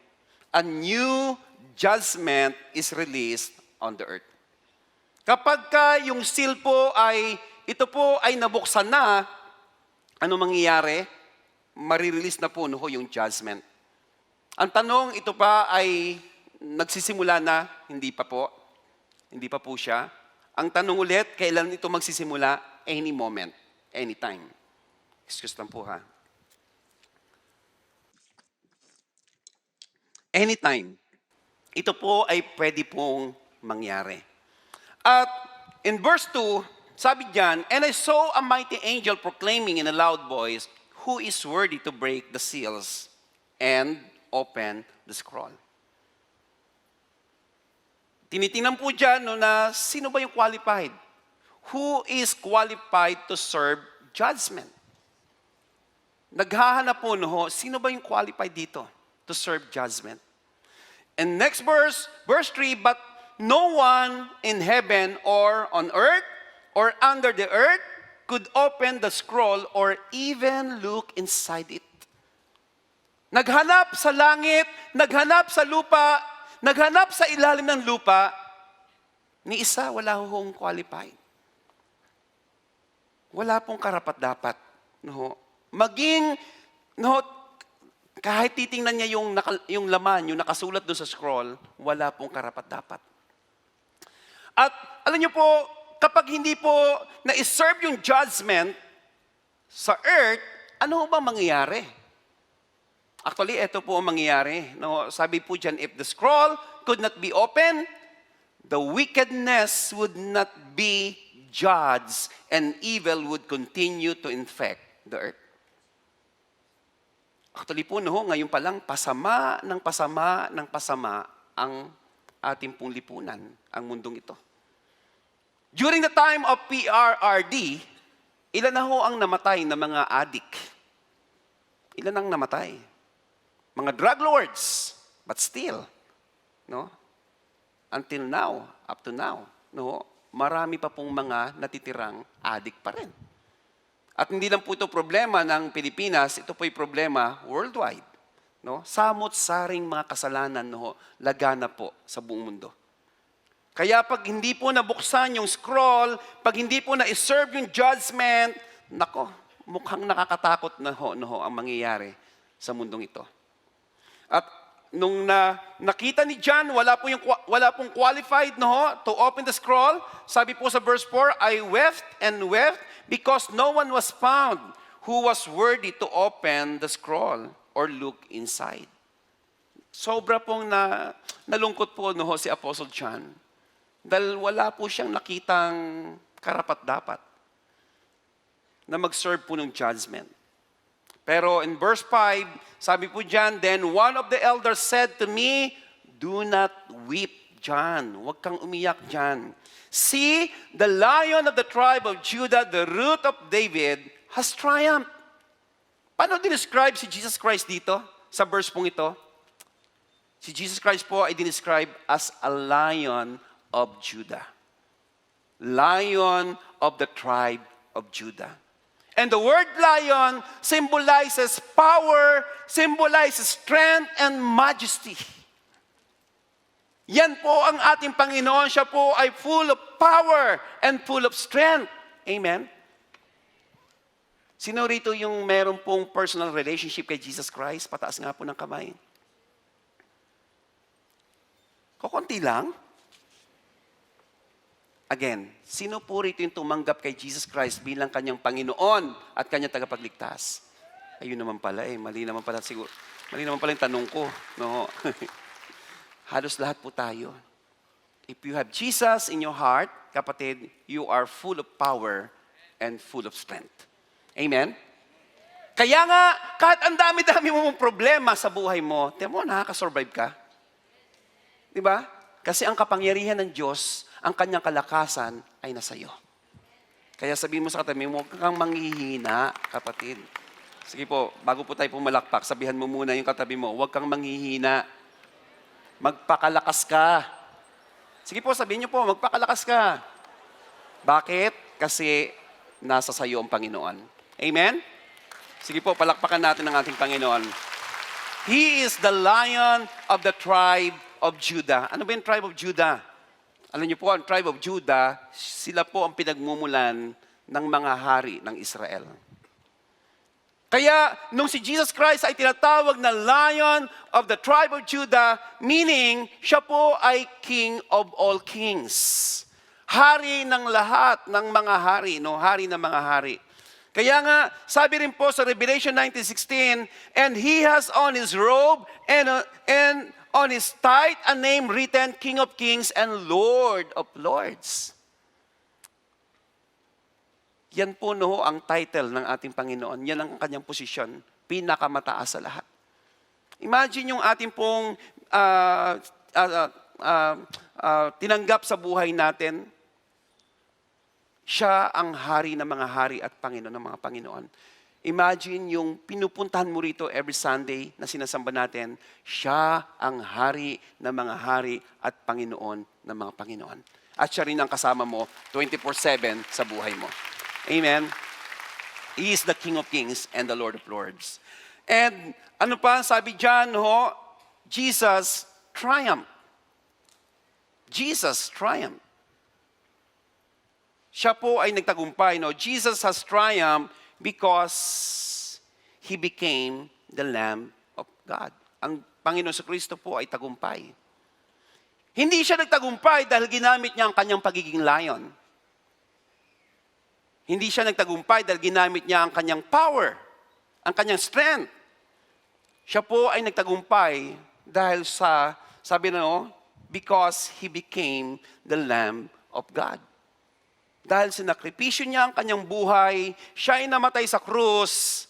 a new judgment is released on the earth. Kapag yung seal po ito po ay nabuksan na, ano mangyayari? Marirelease na po yung judgment. Ang tanong, ito pa ay nagsisimula na? Hindi pa po. Hindi pa po siya. Ang tanong ulit, kailan ito magsisimula? Any moment, anytime. Excuse lang po ha. Anytime. Ito po ay pwede pong mangyari. At in verse 2, sabi diyan, and I saw a mighty angel proclaiming in a loud voice, who is worthy to break the seals and open the scroll. Tinitingnan po dyan na sino ba yung qualified? Who is qualified to serve judgment? Naghahanap po sino ba yung qualified dito to serve judgment? And next verse 3, but no one in heaven or on earth or under the earth could open the scroll or even look inside it. Naghanap sa langit, naghanap sa lupa, naghanap sa ilalim ng lupa, ni isa wala hong qualified. Wala pong karapat-dapat. No? Maging, no, kahit titingnan niya yung laman, yung nakasulat doon sa scroll, wala pong karapat-dapat. At alam niyo po, kapag hindi po na-serve yung judgment sa earth, ano ba mangyayari? Actually, ito po ang mangyayari. No, sabi po dyan, if the scroll could not be opened, the wickedness would not be judged and evil would continue to infect the earth. Actually po, no, ngayon pa lang, pasama ng pasama ng pasama ang ating pong lipunan, ang mundong ito. During the time of PRRD, ilan na ho ang namatay na mga addict? Ilan ang namatay? Mga drug lords, but still, no? Until now, up to now, no? Marami pa pong mga natitirang addict pa rin. At hindi lang po ito problema ng Pilipinas, ito po'y problema worldwide. No? Samot-saring mga kasalanan, no? Lagana po sa buong mundo. Kaya pag hindi po nabuksan yung scroll, pag hindi po na-serve yung judgment, nako, mukhang nakakatakot na ho, no, ang mangyayari sa mundong ito. At nung nakita ni John, wala pong qualified, no, to open the scroll. Sabi po sa verse 4, I wept and wept because no one was found who was worthy to open the scroll or look inside. Sobra pong nalungkot po, no, si Apostle John. Dahil wala po siyang nakitang karapat-dapat na mag-serve po ng judgment. Pero in verse 5, sabi po dyan, then one of the elders said to me, do not weep, John. Huwag kang umiyak, John. See, the Lion of the tribe of Judah, the root of David, has triumphed. Paano dinescribe si Jesus Christ dito sa verse pong ito? Si Jesus Christ po ay dinescribe as a Lion of Judah. Lion of the tribe of Judah. And the word lion symbolizes power, symbolizes strength and majesty. Yan po ang ating Panginoon. Siya po ay full of power and full of strength. Amen? Sino rito yung meron pong personal relationship kay Jesus Christ? Pataas nga po ng kamay. Kukunti lang. Again, sino po rito yung tumanggap kay Jesus Christ bilang kanyang Panginoon at kanyang tagapagligtas? Ayun naman pala mali naman pala yung tanong ko. No? Halos lahat po tayo. If you have Jesus in your heart, kapatid, you are full of power and full of strength. Amen? Kaya nga, kahit ang dami-dami mong problema sa buhay mo, tiyan mo, nakakasurvive ka. Diba? Kasi ang kapangyarihan ng Diyos, ang kanyang kalakasan ay nasa iyo. Kaya sabihin mo sa katabi mo, huwag kang manghihina, kapatid. Sige po, bago po tayo pumalakpak, sabihan mo muna yung katabi mo, huwag kang manghihina. Magpakalakas ka. Sige po, sabihin niyo po, magpakalakas ka. Bakit? Kasi nasa sayo ang Panginoon. Amen? Sige po, palakpakan natin ang ating Panginoon. He is the Lion of the tribe of Judah. Ano ba yung tribe of Judah? Alam niyo po, ang tribe of Judah, sila po ang pinagmumulan ng mga hari ng Israel. Kaya, nung si Jesus Christ ay tinatawag na Lion of the tribe of Judah, meaning, siya po ay King of all kings. Hari ng lahat ng mga hari, no? Hari ng mga hari. Kaya nga, sabi rin po sa Revelation 19:16, and he has on his robe and on his thigh a name written, King of Kings and Lord of Lords. Yan po no ang title ng ating Panginoon. Yan ang kanyang posisyon. Pinakamataas sa lahat. Imagine yung ating pong tinanggap sa buhay natin. Siya ang hari ng mga hari at Panginoon ng mga Panginoon. Imagine yung pinupuntahan mo rito every Sunday na sinasamba natin, siya ang hari ng mga hari at Panginoon ng mga Panginoon. At siya rin ang kasama mo 24/7 sa buhay mo. Amen. He is the King of Kings and the Lord of Lords. And ano pa sabi dyan, ho? Jesus triumphed. Jesus triumphed. Siya po ay nagtagumpay. No? Jesus has triumphed because He became the Lamb of God. Ang Panginoon sa Kristo po ay tagumpay. Hindi siya nagtagumpay dahil ginamit niya ang kanyang pagiging lion. Hindi siya nagtagumpay dahil ginamit niya ang kanyang power, ang kanyang strength. Siya po ay nagtagumpay dahil sa, sabi na no, because He became the Lamb of God. Dahil sinakripisyo niya ang kanyang buhay, siya ay namatay sa krus,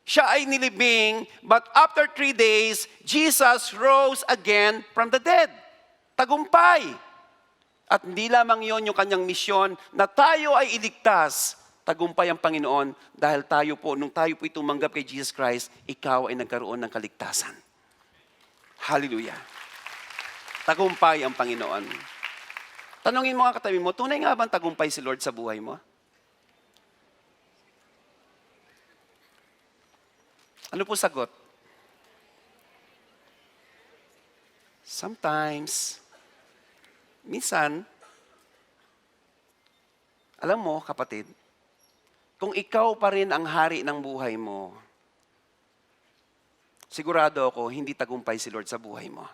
siya ay nilibing, but after 3 days, Jesus rose again from the dead. Tagumpay. At hindi lamang yon yung kanyang misyon na tayo ay iligtas. Tagumpay ang Panginoon dahil tayo po, nung tayo po tumanggap kay Jesus Christ, ikaw ay nagkaroon ng kaligtasan. Hallelujah. Tagumpay ang Panginoon. Tanungin mo nga katabi mo, tunay nga bang tagumpay si Lord sa buhay mo? Ano po sagot? Sometimes, minsan, alam mo, kapatid, kung ikaw pa rin ang hari ng buhay mo, sigurado ako, hindi tagumpay si Lord sa buhay mo.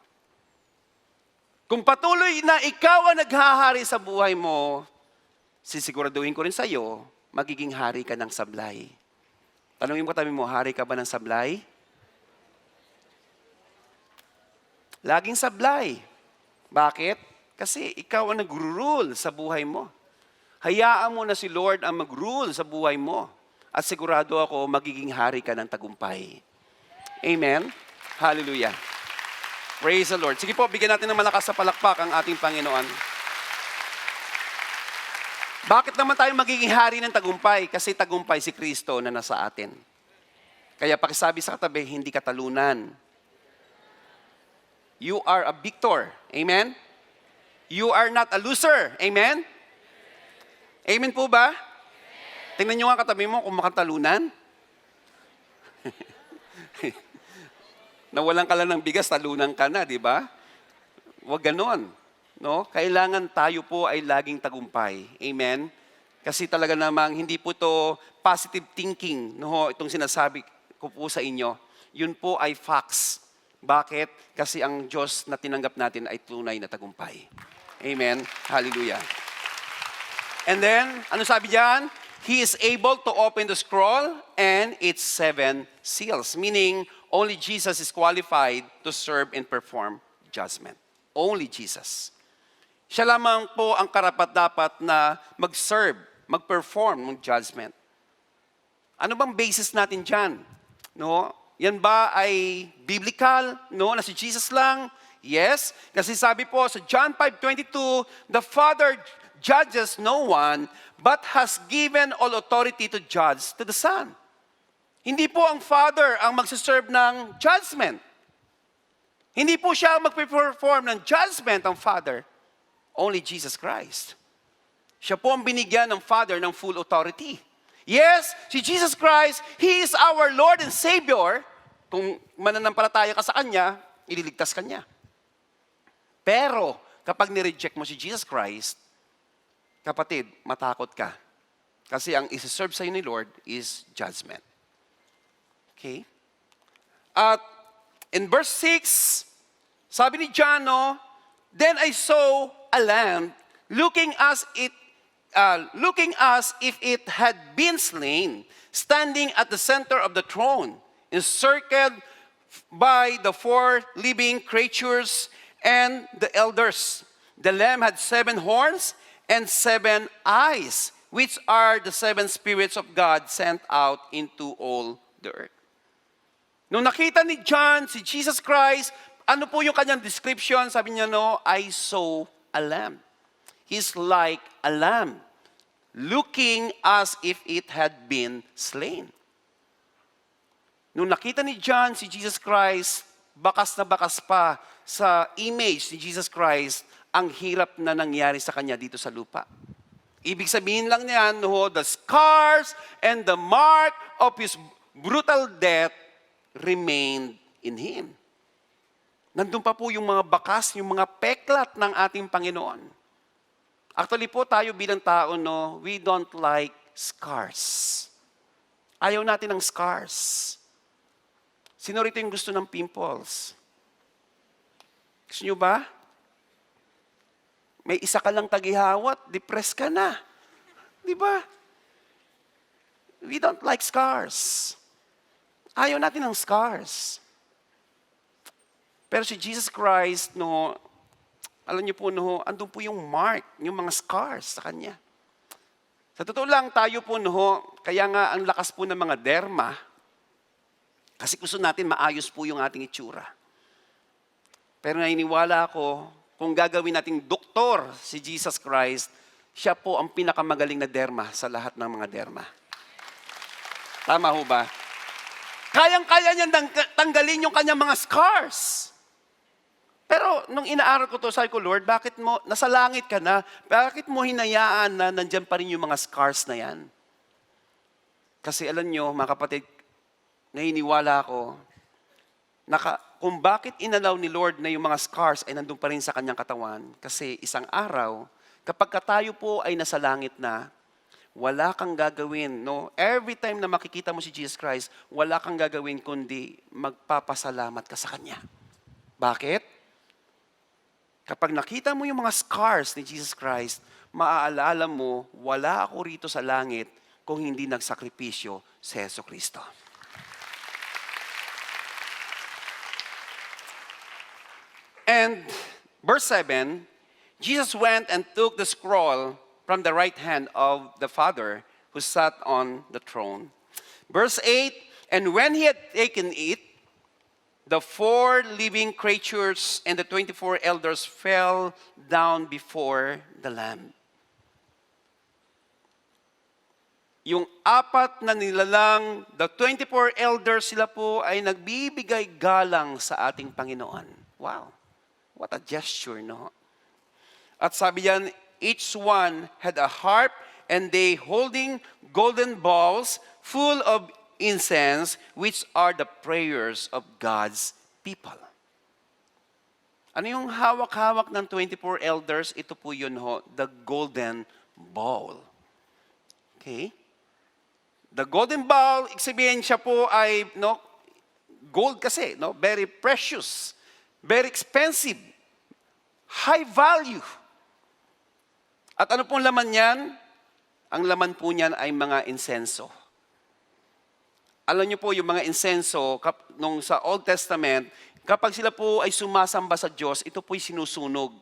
Kung patuloy na ikaw ang naghahari sa buhay mo, sisiguraduhin ko rin sa iyo, magiging hari ka ng sablay. Tanungin mo katabi mo, hari ka ba ng sablay? Laging sablay. Bakit? Kasi ikaw ang nag-rule sa buhay mo. Hayaan mo na si Lord ang mag-rule sa buhay mo. At sigurado ako, magiging hari ka ng tagumpay. Amen? Hallelujah. Praise the Lord. Sige po, bigyan natin ng malakas sa palakpak ang ating Panginoon. Bakit naman tayo magiging hari ng tagumpay? Kasi tagumpay si Kristo na nasa atin. Kaya pakisabi sa katabi, hindi ka talunan. You are a victor. Amen? You are not a loser. Amen? Amen po ba? Tingnan nyo nga katabi mo kung makatalunan. Nawalan ka lang ng bigas, talunan ka na, di ba? Huwag ganon. No? Kailangan tayo po ay laging tagumpay. Amen? Kasi talaga namang hindi po to positive thinking, no? Itong sinasabi ko po sa inyo. Yun po ay facts. Bakit? Kasi ang Diyos na tinanggap natin ay tunay na tagumpay. Amen? Hallelujah. And then, ano sabi diyan? He is able to open the scroll and its 7 seals. Meaning, only Jesus is qualified to serve and perform judgment. Only Jesus. Siya lamang po ang karapat-dapat na mag-serve, mag-perform ng judgment. Ano bang basis natin dyan? No? Yan ba ay biblical? No? Na si Jesus lang? Yes. Kasi sabi po sa John 5:22, the Father judges no one, but has given all authority to judge to the Son. Hindi po ang Father ang magsiserve ng judgment. Hindi po siya ang magpe-perform ng judgment ang Father. Only Jesus Christ. Siya po ang binigyan ng Father ng full authority. Yes, si Jesus Christ, He is our Lord and Savior. Kung mananampalataya ka sa Kanya, ililigtas ka niya. Pero, kapag nireject mo si Jesus Christ, kapatid, matakot ka. Kasi ang isi-serve sa'yo ni Lord is judgment. Okay? At in verse 6, sabi ni John, no, then I saw a lamb looking as if it had been slain, standing at the center of the throne, encircled by the 4 living creatures and the elders. The lamb had 7 horns and 7 eyes, which are the 7 spirits of God sent out into all the earth. Nung nakita ni John si Jesus Christ, ano po yung kanyang description? Sabi niya, no, I saw a lamb. He's like a lamb, looking as if it had been slain. Nung nakita ni John si Jesus Christ, bakas na bakas pa sa image ni Jesus Christ, ang hirap na nangyari sa kanya dito sa lupa. Ibig sabihin lang niyan, no, the scars and the mark of His brutal death remained in Him. Nandun pa po yung mga bakas, yung mga peklat ng ating Panginoon. Actually po, tayo bilang tao, no, we don't like scars. Ayaw natin ng scars. Sino rito yung gusto ng pimples? Gusto nyo ba? May isa ka lang tagihawat, depressed ka na. Di ba? We don't like scars. Ayaw natin ng scars. Pero si Jesus Christ, no, alam niyo po, no, andun po yung mark, yung mga scars sa Kanya. Sa totoo lang, tayo po, no, kaya nga ang lakas po ng mga derma, kasi gusto natin maayos po yung ating itsura. Pero naniniwala ako, kung gagawin nating doktor si Jesus Christ, siya po ang pinakamagaling na derma sa lahat ng mga derma. Tama ho ba? Kayang-kaya niya tanggalin yung kanyang mga scars. Pero nung inaaral ko to, sabi ko, Lord, bakit mo, nasa langit ka na, bakit mo hinayaan na nandyan pa rin yung mga scars na yan? Kasi alam nyo, mga kapatid, naniniwala ako, kung bakit inalaw ni Lord na yung mga scars ay nandun pa rin sa kanyang katawan. Kasi isang araw, kapag tayo po ay nasa langit na, wala kang gagawin. No? Every time na makikita mo si Jesus Christ, wala kang gagawin kundi magpapasalamat ka sa Kanya. Bakit? Kapag nakita mo yung mga scars ni Jesus Christ, maaalala mo, wala ako rito sa langit kung hindi nagsakripisyo si Yesu Cristo. And verse 7, Jesus went and took the scroll from the right hand of the Father who sat on the throne. Verse 8, and when he had taken it, the 4 living creatures and the 24 elders fell down before the Lamb. Yung 4 na nilalang, the 24 elders, sila po ay nagbibigay galang sa ating Panginoon. Wow, what a gesture, no? At sabi yan, each one had a harp and they holding golden bowls full of incense, which are the prayers of God's people. Ano yung hawak-hawak ng 24 elders? Ito po yun ho, the golden bowl. Okay? The golden bowl, sabihin siya po ay, no, gold kasi, no, very precious, very expensive, high value. At ano pong laman yan? Ang laman po niyan ay mga insenso. Alam niyo po, yung mga insenso, nung sa Old Testament, kapag sila po ay sumasamba sa Diyos, ito po'y sinusunog.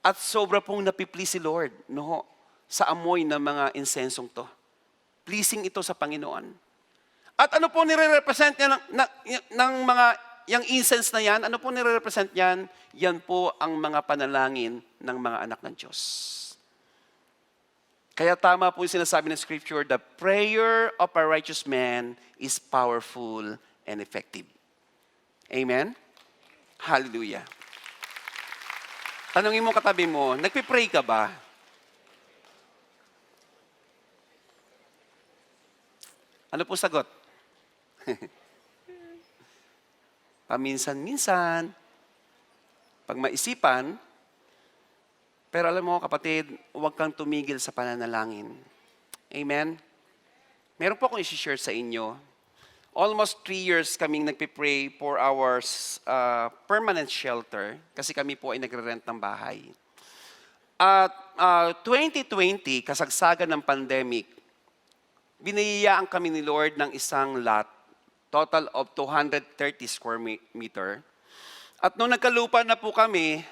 At sobra pong napiplease si Lord, no, sa amoy ng mga insensong to. Pleasing ito sa Panginoon. At ano po nire-represent niya ng mga, yung incense na yan, ano po nire-represent yan? Yan po ang mga panalangin ng mga anak ng Diyos. Kaya tama po yung sinasabi ng Scripture, the prayer of a righteous man is powerful and effective. Amen? Hallelujah. Tanungin mo katabi mo, nagpipray ka ba? Ano po sagot? Paminsan-minsan, pag maisipan, pero alam mo kapatid, huwag kang tumigil sa pananalangin. Amen? Meron po akong isi-share sa inyo. Almost 3 years kaming nagpipray for our permanent shelter kasi kami po ay nagre-rent ng bahay. At 2020, kasagsagan ng pandemic, biniyayaan kami ni Lord ng isang lot, total of 230 square meter. At nung nagkalupa na po kami,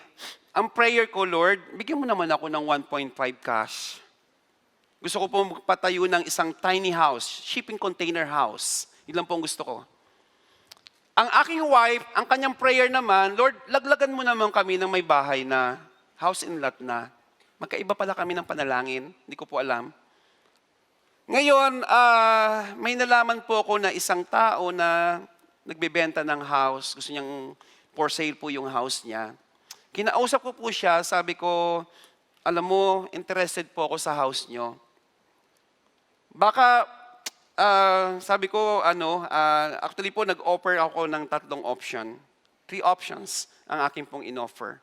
ang prayer ko, Lord, bigyan mo naman ako ng 1.5 cash. Gusto ko po magpatayo ng isang tiny house, shipping container house. Yun lang po ang gusto ko. Ang aking wife, ang kanyang prayer naman, Lord, laglagan mo naman kami ng may bahay na house and lot na. Magkaiba pala kami ng panalangin, hindi ko po alam. Ngayon, may nalaman po ako na isang tao na nagbebenta ng house, gusto niyang for sale po yung house niya. Kinausap ko po siya, sabi ko, alam mo, interested po ako sa house nyo. Baka, sabi ko, actually po, nag-offer ako ng 3 option. 3 options ang aking pong in-offer.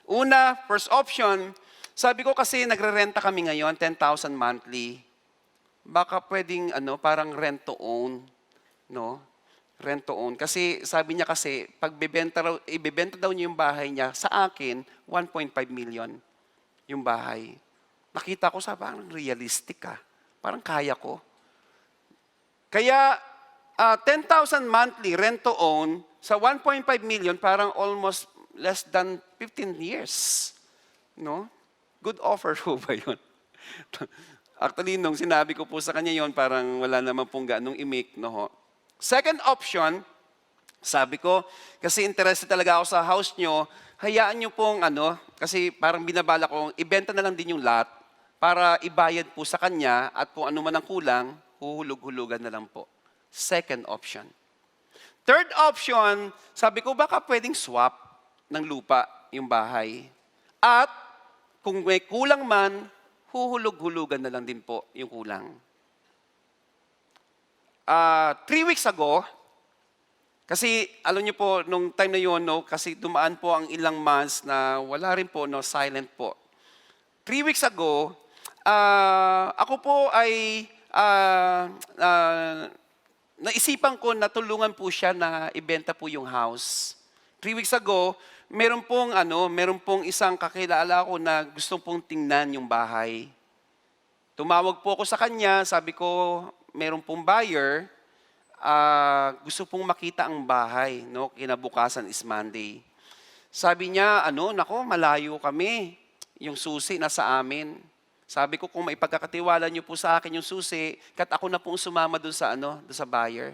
Una, first option, sabi ko kasi nagre-renta kami ngayon, 10,000 monthly. Baka pwedeng, parang rent to own, no? Rent to own. Kasi sabi niya kasi, pag ibebenta daw niya yung bahay niya, sa akin, 1.5 million yung bahay. Nakita ko sa parang realistic Parang kaya ko. Kaya, 10,000 monthly rent to own, sa 1.5 million, parang almost less than 15 years. No? Good offer po ba yun? Actually, nung sinabi ko po sa kanya yon, parang wala naman pong ganong i-make. No, ho? Second option, sabi ko, kasi interested talaga ako sa house nyo, hayaan nyo pong kasi parang binabala ko, ibenta na lang din yung lot para ibayad po sa kanya at kung ano man ang kulang, huhulog-hulugan na lang po. Second option. Third option, sabi ko baka pwedeng swap ng lupa yung bahay. At kung may kulang man, huhulog-hulugan na lang din po yung kulang. 3 weeks ago, kasi alam niyo po, nung time na yun, kasi dumaan po ang ilang months na wala rin po, silent po. 3 weeks ago, ako po ay naisipan ko na tulungan po siya na ibenta po yung house. 3 weeks ago, meron pong isang kakilala ko na gusto pong tingnan yung bahay. Tumawag po ako sa kanya, sabi ko, meron pong buyer, gusto pong makita ang bahay, kinabukasan is Monday. Sabi niya, malayo kami, yung susi nasa amin. Sabi ko, kung maipagkakatiwala niyo po sa akin yung susi, kat ako na pong sumama doon sa buyer.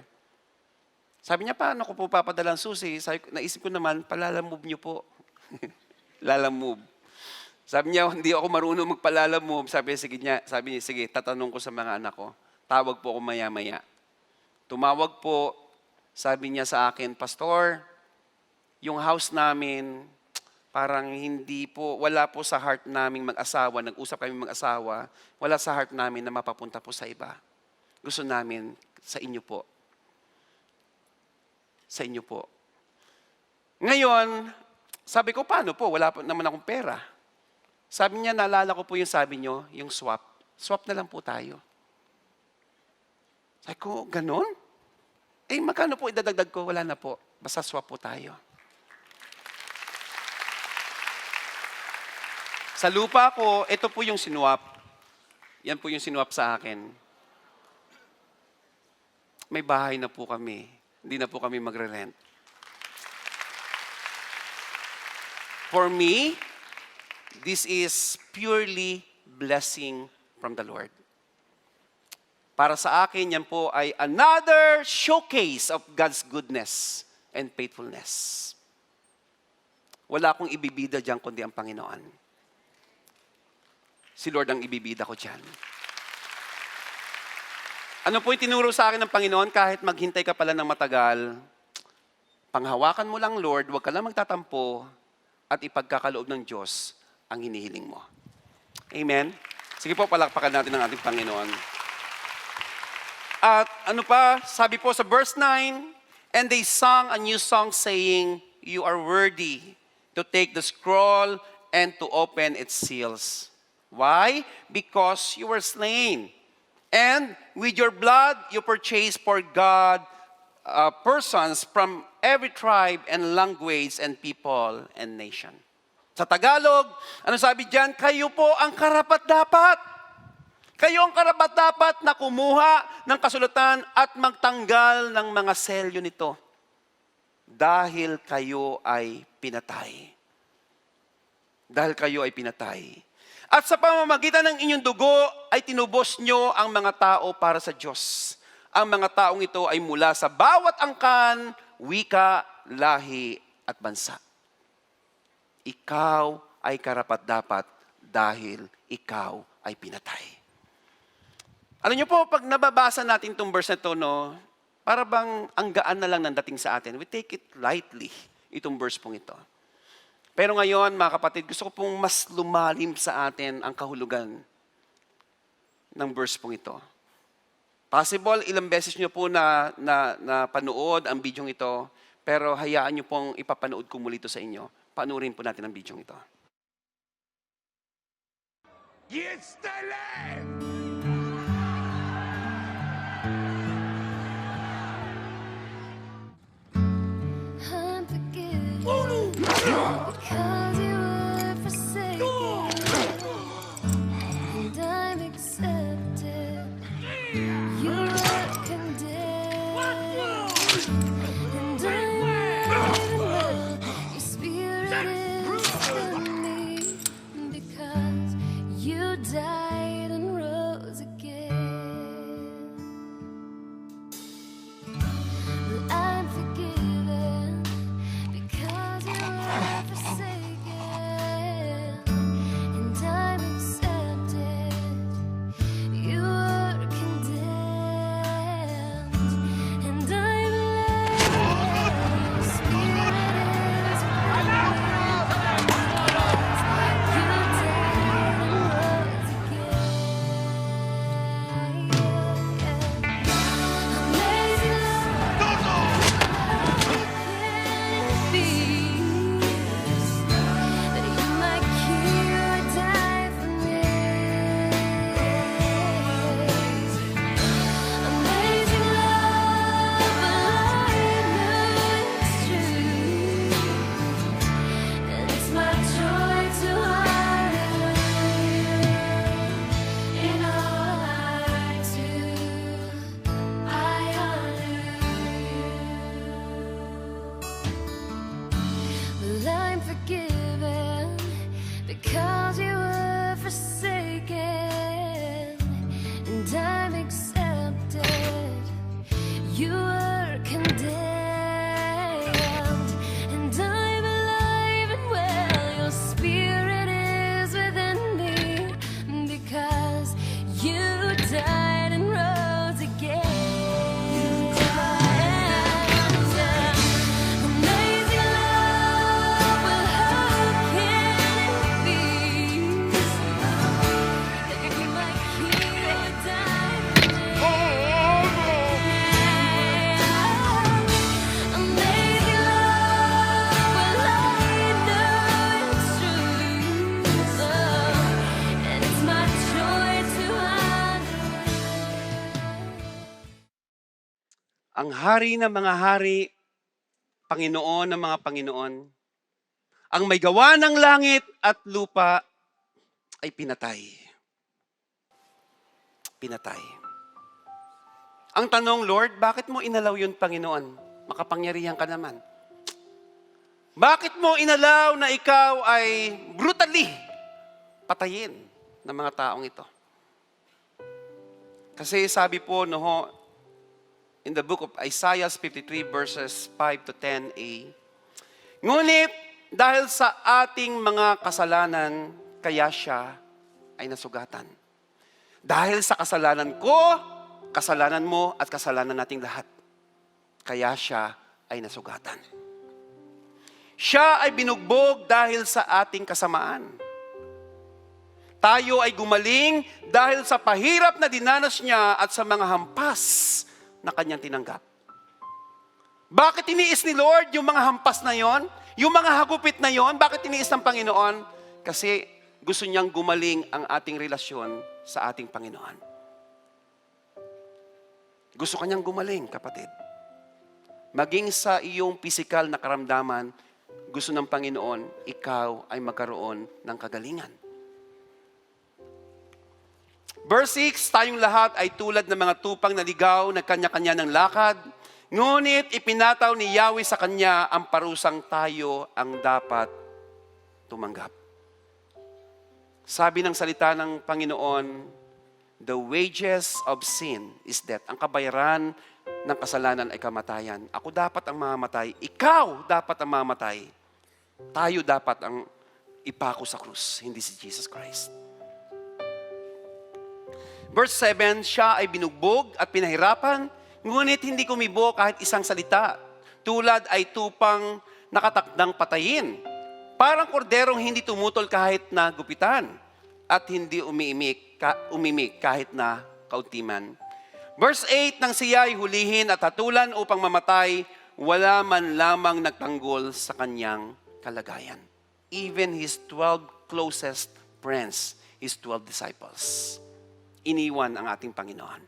Sabi niya, paano ko po papadalang susi? Sabi ko, naisip ko naman, palalamove niyo po. Lalamove. Sabi niya, hindi ako marunong magpalalamove. Sabi niya, sige, tatanong ko sa mga anak ko. Tawag po ako maya-maya. Tumawag po, sabi niya sa akin, Pastor, yung house namin, parang wala po sa heart naming mag-asawa, nag-usap kami mag-asawa, wala sa heart namin na mapapunta po sa iba. Gusto namin sa inyo po. Sa inyo po. Ngayon, sabi ko, paano po? Wala po naman akong pera. Sabi niya, naalala ko po yung sabi niyo, yung swap. Swap na lang po tayo. Sabi ko, ganon? Magkano po idadagdag ko? Wala na po. Basta swap po tayo. Sa lupa ko, ito po yung sinwap. Yan po yung sinwap sa akin. May bahay na po kami. Hindi na po kami magre-rent. For me, this is purely blessing from the Lord. Para sa akin, yan po ay another showcase of God's goodness and faithfulness. Wala akong ibibida dyan kundi ang Panginoon. Si Lord ang ibibida ko dyan. Ano po yung tinuro sa akin ng Panginoon? Kahit maghintay ka pala ng matagal, panghawakan mo lang, Lord, huwag ka lang magtatampo at ipagkakaloob ng Diyos ang hinihiling mo. Amen? Sige po, palakpakan natin ang ating Panginoon. At sabi po sa verse 9, and they sang a new song saying, you are worthy to take the scroll and to open its seals. Why? Because you were slain. And with your blood, you purchased for God persons from every tribe and language and people and nation. Sa Tagalog, sabi diyan? Kayo po ang karapat-dapat. Kayo ang karapat-dapat na kumuha ng kasulatan at magtanggal ng mga selyo nito. Dahil kayo ay pinatay. Dahil kayo ay pinatay. At sa pamamagitan ng inyong dugo ay tinubos nyo ang mga tao para sa Diyos. Ang mga taong ito ay mula sa bawat angkan, wika, lahi at bansa. Ikaw ay karapat-dapat dahil ikaw ay pinatay. Alam niyo po, pag nababasa natin itong verse na ito, para bang ang gaan na lang ng dating sa atin. We take it lightly, itong verse pong ito. Pero ngayon, mga kapatid, gusto ko pong mas lumalim sa atin ang kahulugan ng verse pong ito. Possible, ilang beses nyo po na panood ang bidyong ito, pero hayaan nyo pong ipapanood ko muli ito sa inyo. Panoorin po natin ang bidyong ito. I'm forgiven because you were forsaken, and I'm accepted. You were condemned, and I'm alive. Your spirit is in me because you died and rose again. I'm forgiven because you were forsaken, and I'm accepted. You were condemned, and I'm alive. Your spirit is within me. You died and rose again. Amazing I'm forgiven because you were forsaken, and I'm accepted. You were condemned, and I'm alive and well. Your spirit is within me because you died and rose again. Amazing love, well, how can it be that you might hear die for me? Amazing love, well, I know it's true, and it's my joy to honor. Ang hari ng mga hari, Panginoon ng mga Panginoon, ang may gawa ng langit at lupa ay pinatay. Pinatay. Ang tanong, Lord, bakit mo inalaw yun, Panginoon? Makapangyarihan ka naman. Bakit mo inalaw na ikaw ay brutally patayin ng mga taong ito? Kasi sabi po, in the book of Isaiah 53 verses 5 to 10a, ngunit dahil sa ating mga kasalanan, kaya siya ay nasugatan. Dahil sa kasalanan ko, kasalanan mo, at kasalanan nating lahat, kaya siya ay nasugatan. Siya ay binugbog dahil sa ating kasamaan. Tayo ay gumaling dahil sa pahirap na dinanas niya at sa mga hampas na kanyang tinanggap. Bakit iniis ni Lord yung mga hampas na yon? Yung mga hagupit na yon? Bakit iniis ng Panginoon? Kasi gusto niyang gumaling ang ating relasyon sa ating Panginoon. Gusto kanyang gumaling, kapatid. Maging sa iyong pisikal na karamdaman, gusto ng Panginoon, ikaw ay magkaroon ng kagalingan. Verse 6, tayong lahat ay tulad ng mga tupang naligaw na kanya-kanya ng lakad, ngunit ipinataw ni Yahweh sa kanya ang parusang tayo ang dapat tumanggap. Sabi ng salita ng Panginoon, the wages of sin is death. Ang kabayaran ng kasalanan ay kamatayan. Ako dapat ang mamamatay. Ikaw dapat ang mamamatay. Tayo dapat ang ipako sa krus, hindi si Jesus Christ. Verse 7, siya ay binugbog at pinahirapan, ngunit hindi kumibo kahit isang salita. Tulad ay tupang nakatakdang patayin. Parang korderong hindi tumutol kahit na gupitan at hindi umimik kahit na kauntiman. Verse 8, nang siya ay hulihin at hatulan upang mamatay, wala man lamang nagtanggol sa kanyang kalagayan. Even his 12 closest friends, his 12 disciples, iniwan ang ating Panginoon.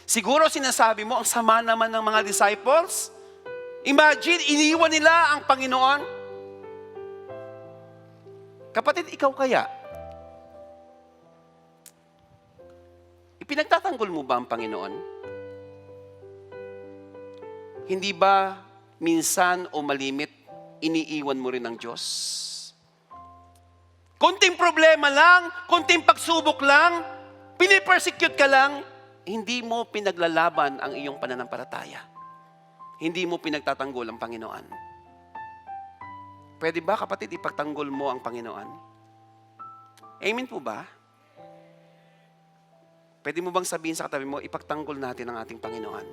Siguro sinasabi mo, ang sama naman ng mga disciples. Imagine, iniwan nila ang Panginoon. Kapatid, ikaw kaya? Ipinagtatanggol mo ba ang Panginoon? Hindi ba minsan o malimit, iniiwan mo rin ang Diyos? Konting problema lang, konting pagsubok lang, pinipersecute ka lang, hindi mo pinaglalaban ang iyong pananampalataya. Hindi mo pinagtatanggol ang Panginoon. Pwede ba, kapatid, ipagtanggol mo ang Panginoon? Amen po ba? Pwede mo bang sabihin sa katabi mo, ipagtanggol natin ang ating Panginoon?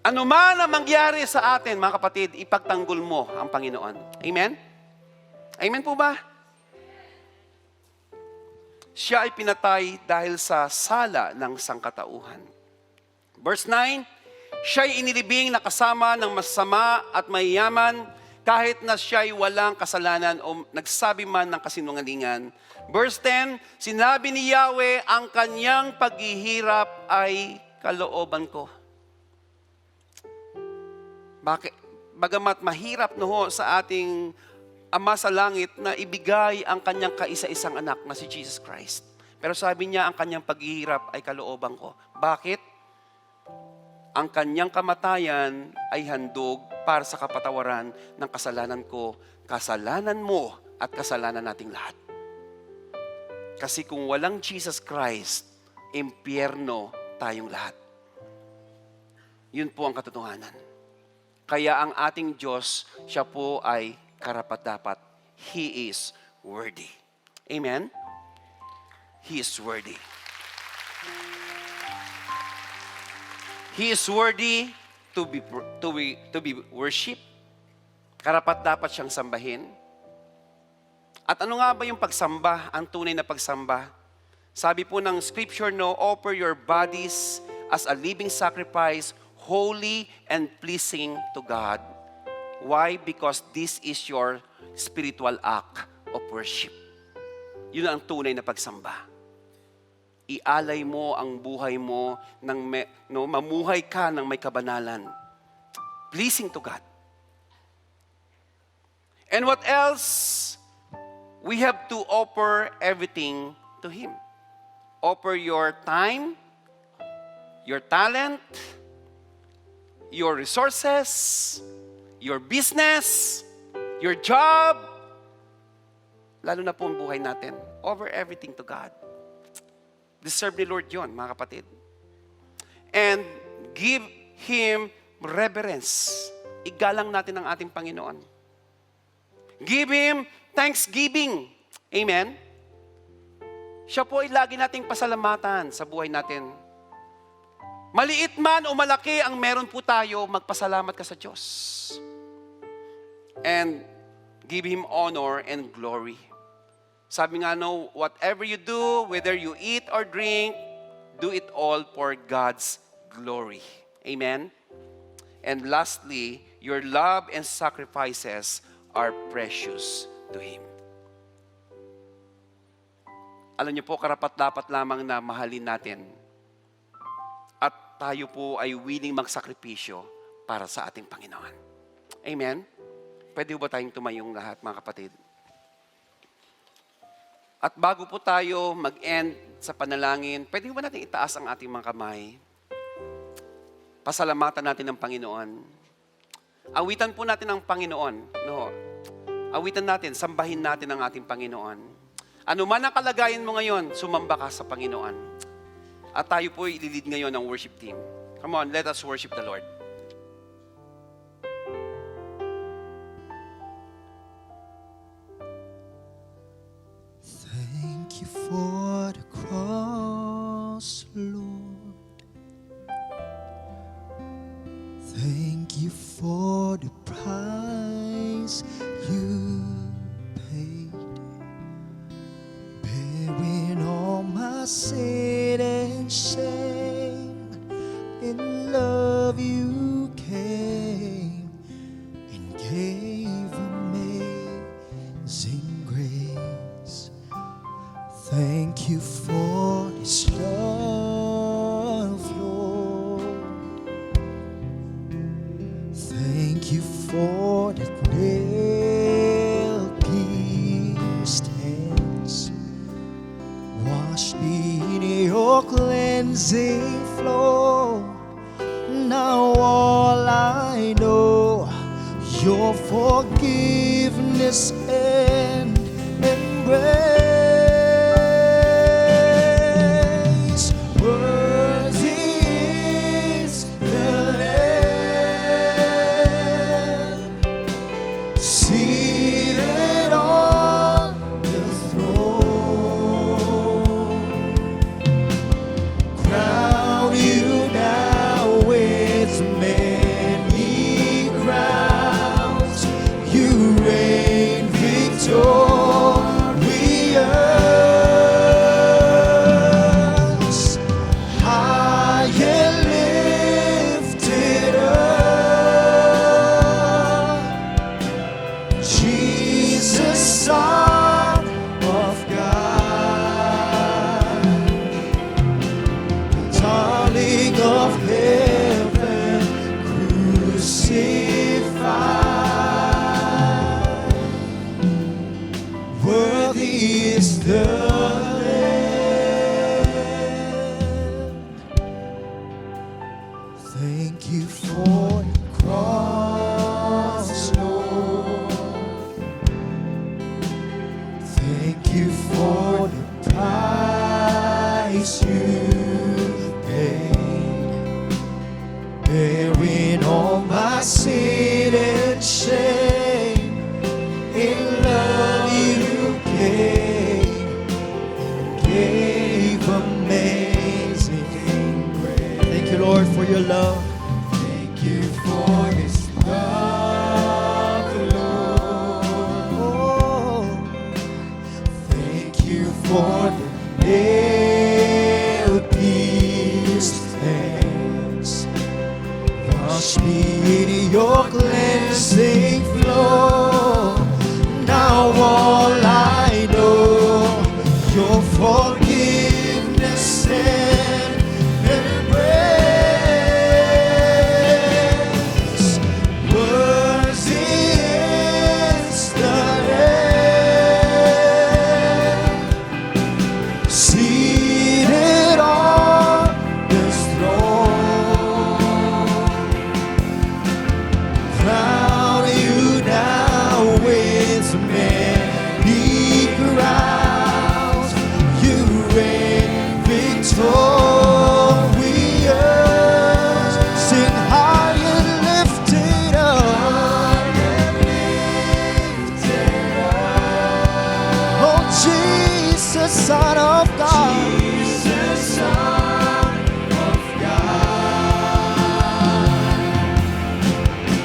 Ano man ang mangyari sa atin, mga kapatid, ipagtanggol mo ang Panginoon. Amen? Amen po ba? Siya ay pinatay dahil sa sala ng sangkatauhan. Verse 9, siya'y inilibing na kasama ng masama at mayayaman kahit na siya'y walang kasalanan o nagsabi man ng kasinungalingan. Verse 10, sinabi ni Yahweh, ang kanyang paghihirap ay kalooban ko. Bakit? Bagamat mahirap sa ating Ama sa langit na ibigay ang kanyang kaisa-isang anak na si Jesus Christ. Pero sabi niya, ang kanyang paghihirap ay kalooban ko. Bakit? Ang kanyang kamatayan ay handog para sa kapatawaran ng kasalanan ko, kasalanan mo at kasalanan nating lahat. Kasi kung walang Jesus Christ, impyerno tayong lahat. Yun po ang katotohanan. Kaya ang ating Diyos, siya po ay karapat-dapat. He is worthy. Amen? He is worthy. He is worthy to be worshipped. Karapat-dapat siyang sambahin. At ano nga ba yung pagsamba, ang tunay na pagsamba? Sabi po ng scripture, offer your bodies as a living sacrifice, holy and pleasing to God. Why? Because this is your spiritual act of worship. Yun ang tunay na pagsamba. Ialay mo ang buhay mo, mamuhay ka ng may kabanalan. Pleasing to God. And what else? We have to offer everything to Him. Offer your time, your talent, your resources, your business, your job, lalo na po ang buhay natin. Offer everything to God. Deserve ni Lord yon, mga kapatid. And give Him reverence. Igalang natin ang ating Panginoon. Give Him thanksgiving. Amen? Siya po ay lagi nating pasalamatan sa buhay natin. Maliit man o malaki ang meron po tayo, magpasalamat ka sa Diyos. And give Him honor and glory. Sabi nga whatever you do, whether you eat or drink, do it all for God's glory. Amen? And lastly, your love and sacrifices are precious to Him. Alam niyo po, karapat-dapat lamang na mahalin natin. At tayo po ay willing magsakripisyo para sa ating Panginoon. Amen? Pwede ba tayong tumayong lahat, mga kapatid? At bago po tayo mag-end sa panalangin, pwede ba natin itaas ang ating mga kamay? Pasalamatan natin ang Panginoon. Awitan po natin ang Panginoon. Awitan natin, sambahin natin ang ating Panginoon. Ano man ang kalagayan mo ngayon, sumamba ka sa Panginoon. At tayo po ililid ngayon ng worship team. Come on, let us worship the Lord. Thank you for the cross, Lord. Thank you for the price sin and shame. In love you came and gave amazing grace. Thank you for this love, Lord. Thank you for that nail-pierced hands. Wash me in your cleansing flow. Now all I know, your forgiveness and embrace. Worthy is the Lamb, seated on the throne. Crown you now with many crowns. You reign victorious. High and lifted up, Jesus, Son of God, darling of heaven, crucified. Worthy is the Lamb. Thank you for the cross, Lord. Thank you for the price you paid, bearing all my sin and shame. In love you gave amazing grace. Thank you, Lord, for your love. Thank you for this love, Lord. Oh, thank you for the nail-pierced hands. Wash me in your cleansing flow. Now all I know, your forgiveness and embrace. Worthy is the Lamb, seated on this throne. Crown you now with many crowns. You reign victorious. Sing high and lifted up. Oh, Jesus, Son of God. Jesus, Son of God.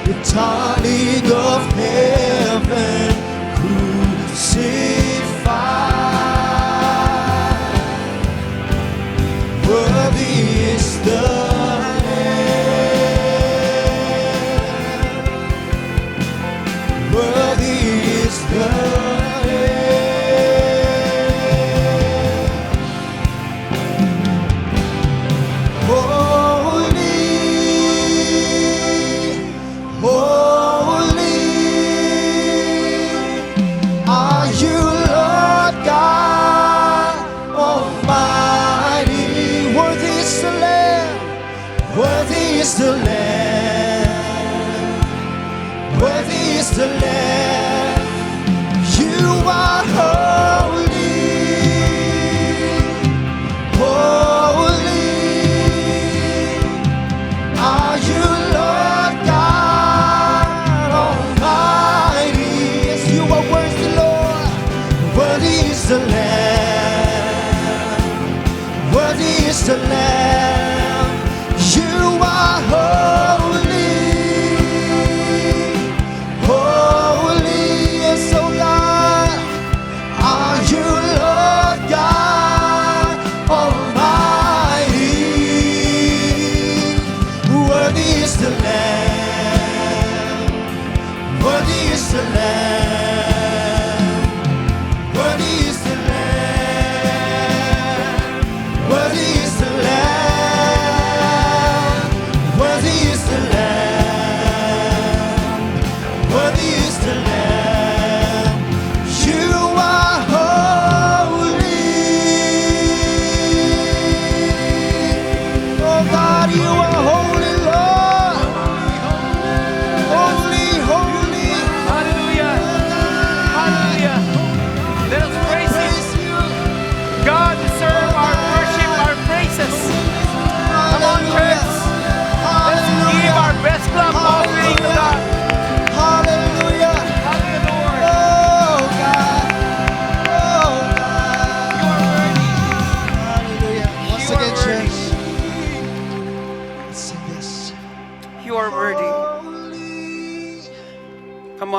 The darling of heaven, crucified. Worthy is the Lamb. Worthy is the Lamb. Holy, holy are you, Lord God Almighty. Worthy is the Lamb. Worthy is the Lamb. Worthy is the Lamb. You are holy, holy are you, Lord God Almighty. Yes, you are worthy, Lord. Worthy is the Lamb. Worthy is the Lamb. You are holy, holy. Yes, oh God, are you, Lord God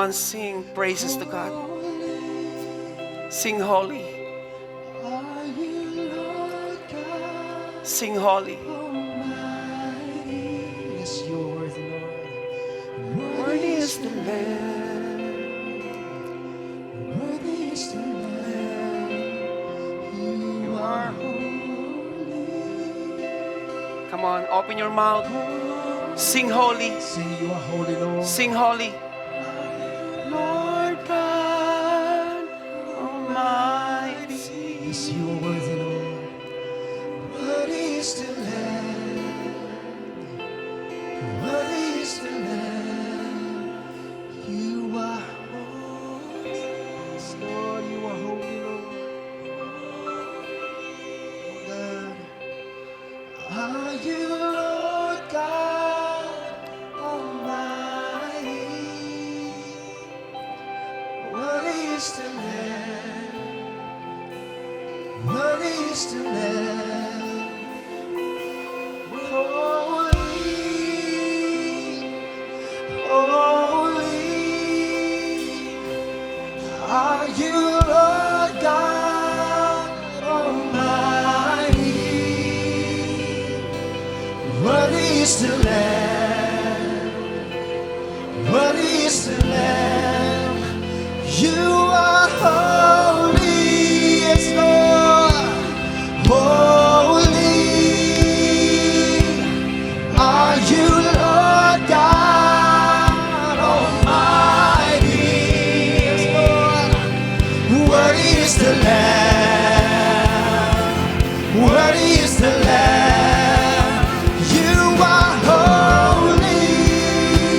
on, sing praises to God. Sing holy. Sing holy. Yes, you're worthy, Lord. Worthy is the Lamb. Worthy is the Lamb. You are Come on, open your mouth. Sing holy. Sing, you are holy, Lord. Sing holy. Lord God Almighty. Yes, you are worthy, Lord. Worthy is the Lamb. Worthy is the Lamb. You are holy. Yes, Lord, you are holy, Lord. Oh, God. Are you Lord God Almighty? Worthy is the Lamb. Worthy is the Lamb. Holy, holy. Are you Lord God Almighty? Worthy is the Lamb. Worthy is the Lamb. You are holy, yes, Lord. Holy. Are you Lord God Almighty? Yes, Lord. Worthy is the Lamb. Worthy is the Lamb. You are holy,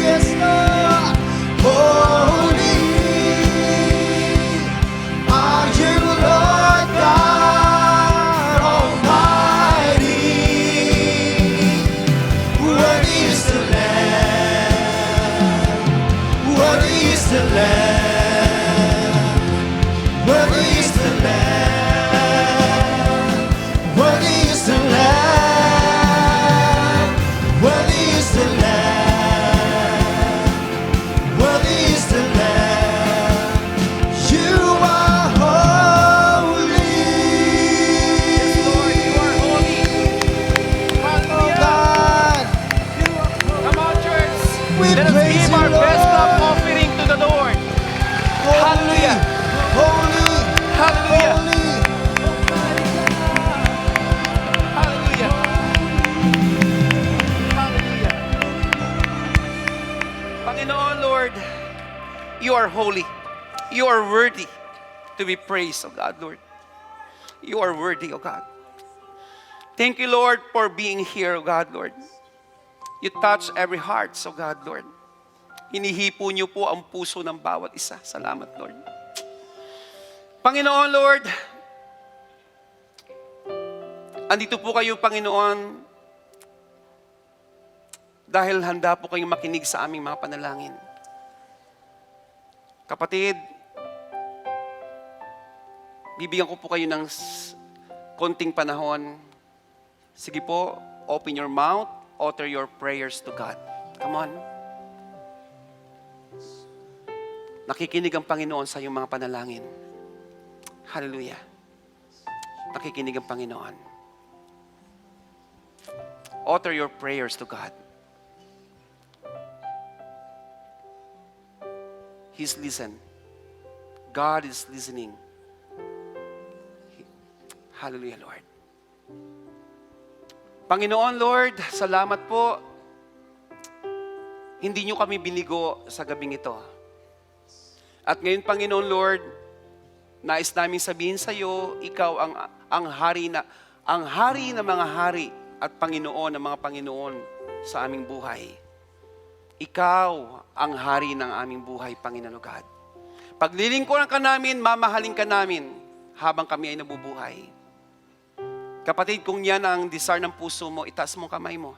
yes, Lord. Holy. Are you Lord God Almighty? Worthy is the Lamb. Worthy is the Lamb. Worthy is the Lamb. Worthy is the Lamb. Worthy is the Lamb. Worthy is the Lamb. You are holy. Yes, Lord, you are holy. Oh, God. Come on, church. We Let us praise give you, our best love Lord. offering to the Lord. Hallelujah. Holy. Hallelujah. Holy. Hallelujah. Hallelujah. Panginoon, Lord, you are holy. You are worthy to be praised, O God, Lord. You are worthy, O God. Thank you, Lord, for being here, O God, Lord. You touch every heart, O God, Lord. Hinihipo niyo po ang puso ng bawat isa. Salamat, Lord. Panginoon, Lord, andito po kayo, Panginoon, dahil handa po kayong makinig sa aming mga panalangin. Kapatid, bibigyan ko po kayo ng konting panahon. Sige po, open your mouth, utter your prayers to God. Come on. Nakikinig ang Panginoon sa iyong mga panalangin. Hallelujah. Nakikinig ang Panginoon. Utter your prayers to God. He's listening. God is listening. Hallelujah, Lord. Panginoon, Lord, salamat po. Hindi niyo kami binigo sa gabing ito. At ngayon, Panginoon, Lord, nais namin sabihin sa iyo, ikaw ang hari na mga hari at Panginoon ng mga Panginoon sa aming buhay. Ikaw ang hari ng aming buhay, Panginoon God. Paglilingkuran ka namin, mamahalin ka namin habang kami ay nabubuhay. Kapatid, kung yan ang desire ng puso mo, itaas mo kamay mo.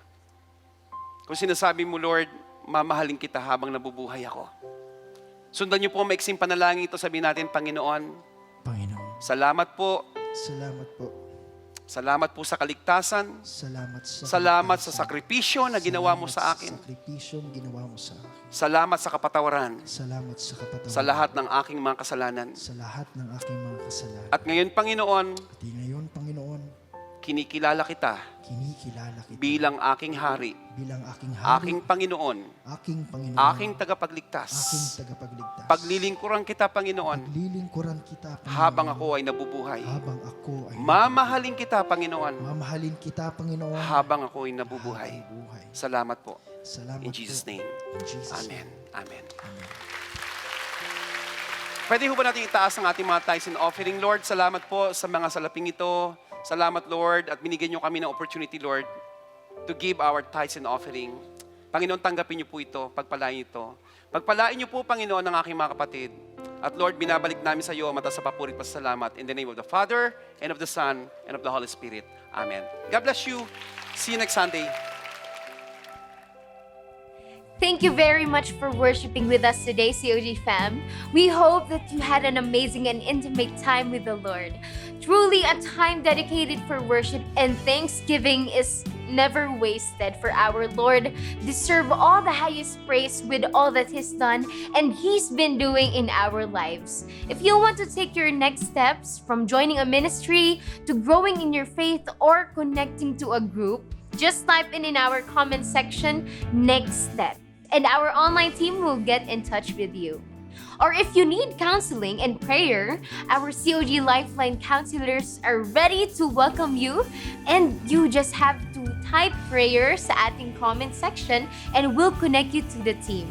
Kung sinasabi mo, Lord, mamahalin kita habang nabubuhay ako. Sundan niyo po ang maiksing panalangin ito, sabihin natin, Panginoon, Panginoon, salamat po salamat po Salamat po sa kaligtasan. Salamat Sa sakripisyo na ginawa mo sa akin. Sakripisyong ginawa mo sa akin. Salamat sa kapatawaran Salamat sa kapatawaran. sa lahat ng aking mga kasalanan. Sa lahat ng aking mga kasalanan. At ngayon, Panginoon, At ngayon, Panginoon, kinikilala kita kinikilala kita bilang aking hari, bilang aking hari, aking Panginoon, aking Panginoon, aking tagapagligtas. aking tagapagligtas. Paglilingkuran kita, Panginoon, Paglilingkuran kita, Panginoon, habang ako ay nabubuhay. habang ako ay Mamahalin kita, Panginoon, mamahalin kita, Panginoon, habang ako ay nabubuhay. habang buhay. Salamat po. Salamat In Jesus' po. name. In Jesus' Amen. name. Amen. Pwede ho ba natin itaas ang ating mga tithes and offering, Lord? Salamat po sa mga salaping ito. Salamat, Lord, at binigyan niyo kami ng opportunity, Lord, to give our tithes and offering. Panginoon, tanggapin niyo po ito, pagpalain ito. Pagpalain niyo po, Panginoon, ang aking mga kapatid. At Lord, binabalik namin sa iyo ang mataas sa papuri at pasasalamat. In the name of the Father, and of the Son, and of the Holy Spirit. Amen. God bless you. See you next Sunday. Thank you very much for worshiping with us today, COG fam. We hope that you had an amazing and intimate time with the Lord. Truly a time dedicated for worship and thanksgiving is never wasted, for our Lord deserve all the highest praise with all that He's done and He's been doing in our lives. If you want to take your next steps from joining a ministry to growing in your faith or connecting to a group, just type in our comment section, next step, and our online team will get in touch with you. Or if you need counseling and prayer, our COG Lifeline counselors are ready to welcome you, and you just have to type prayer sa ating comment section and we'll connect you to the team.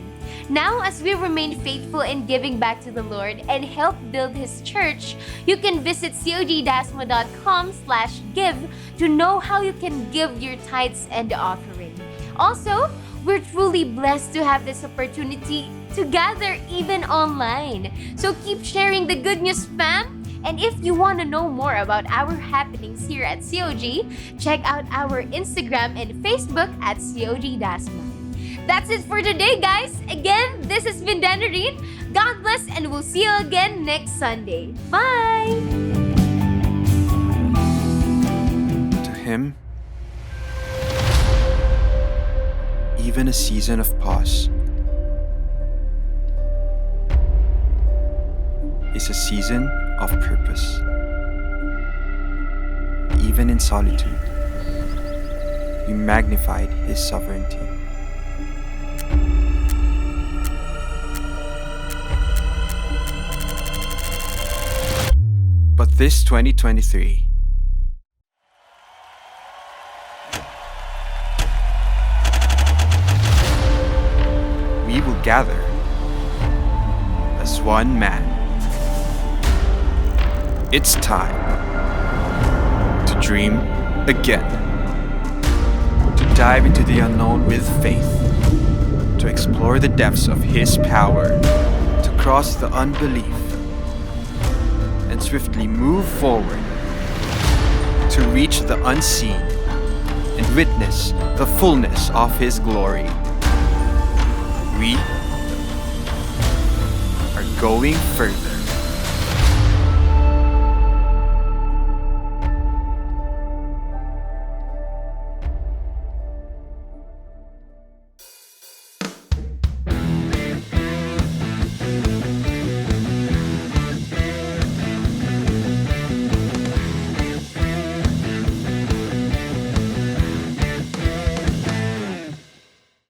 Now, as we remain faithful in giving back to the Lord and help build His church, you can visit cogdasma.com/give to know how you can give your tithes and offering. Also, we're truly blessed to have this opportunity to gather even online. So keep sharing the good news, fam. And if you want to know more about our happenings here at COG, check out our Instagram and Facebook at COG Dasma. That's it for today, guys. Again, this has been Danarine. God bless, and we'll see you again next Sunday. Bye! To him, even a season of pause is a season of purpose. Even in solitude, you magnified His sovereignty. But this 2023, we will gather as one man. It's time to dream again, to dive into the unknown with faith, to explore the depths of His power, to cross the unbelief, and swiftly move forward, to reach the unseen and witness the fullness of His glory. We are going further.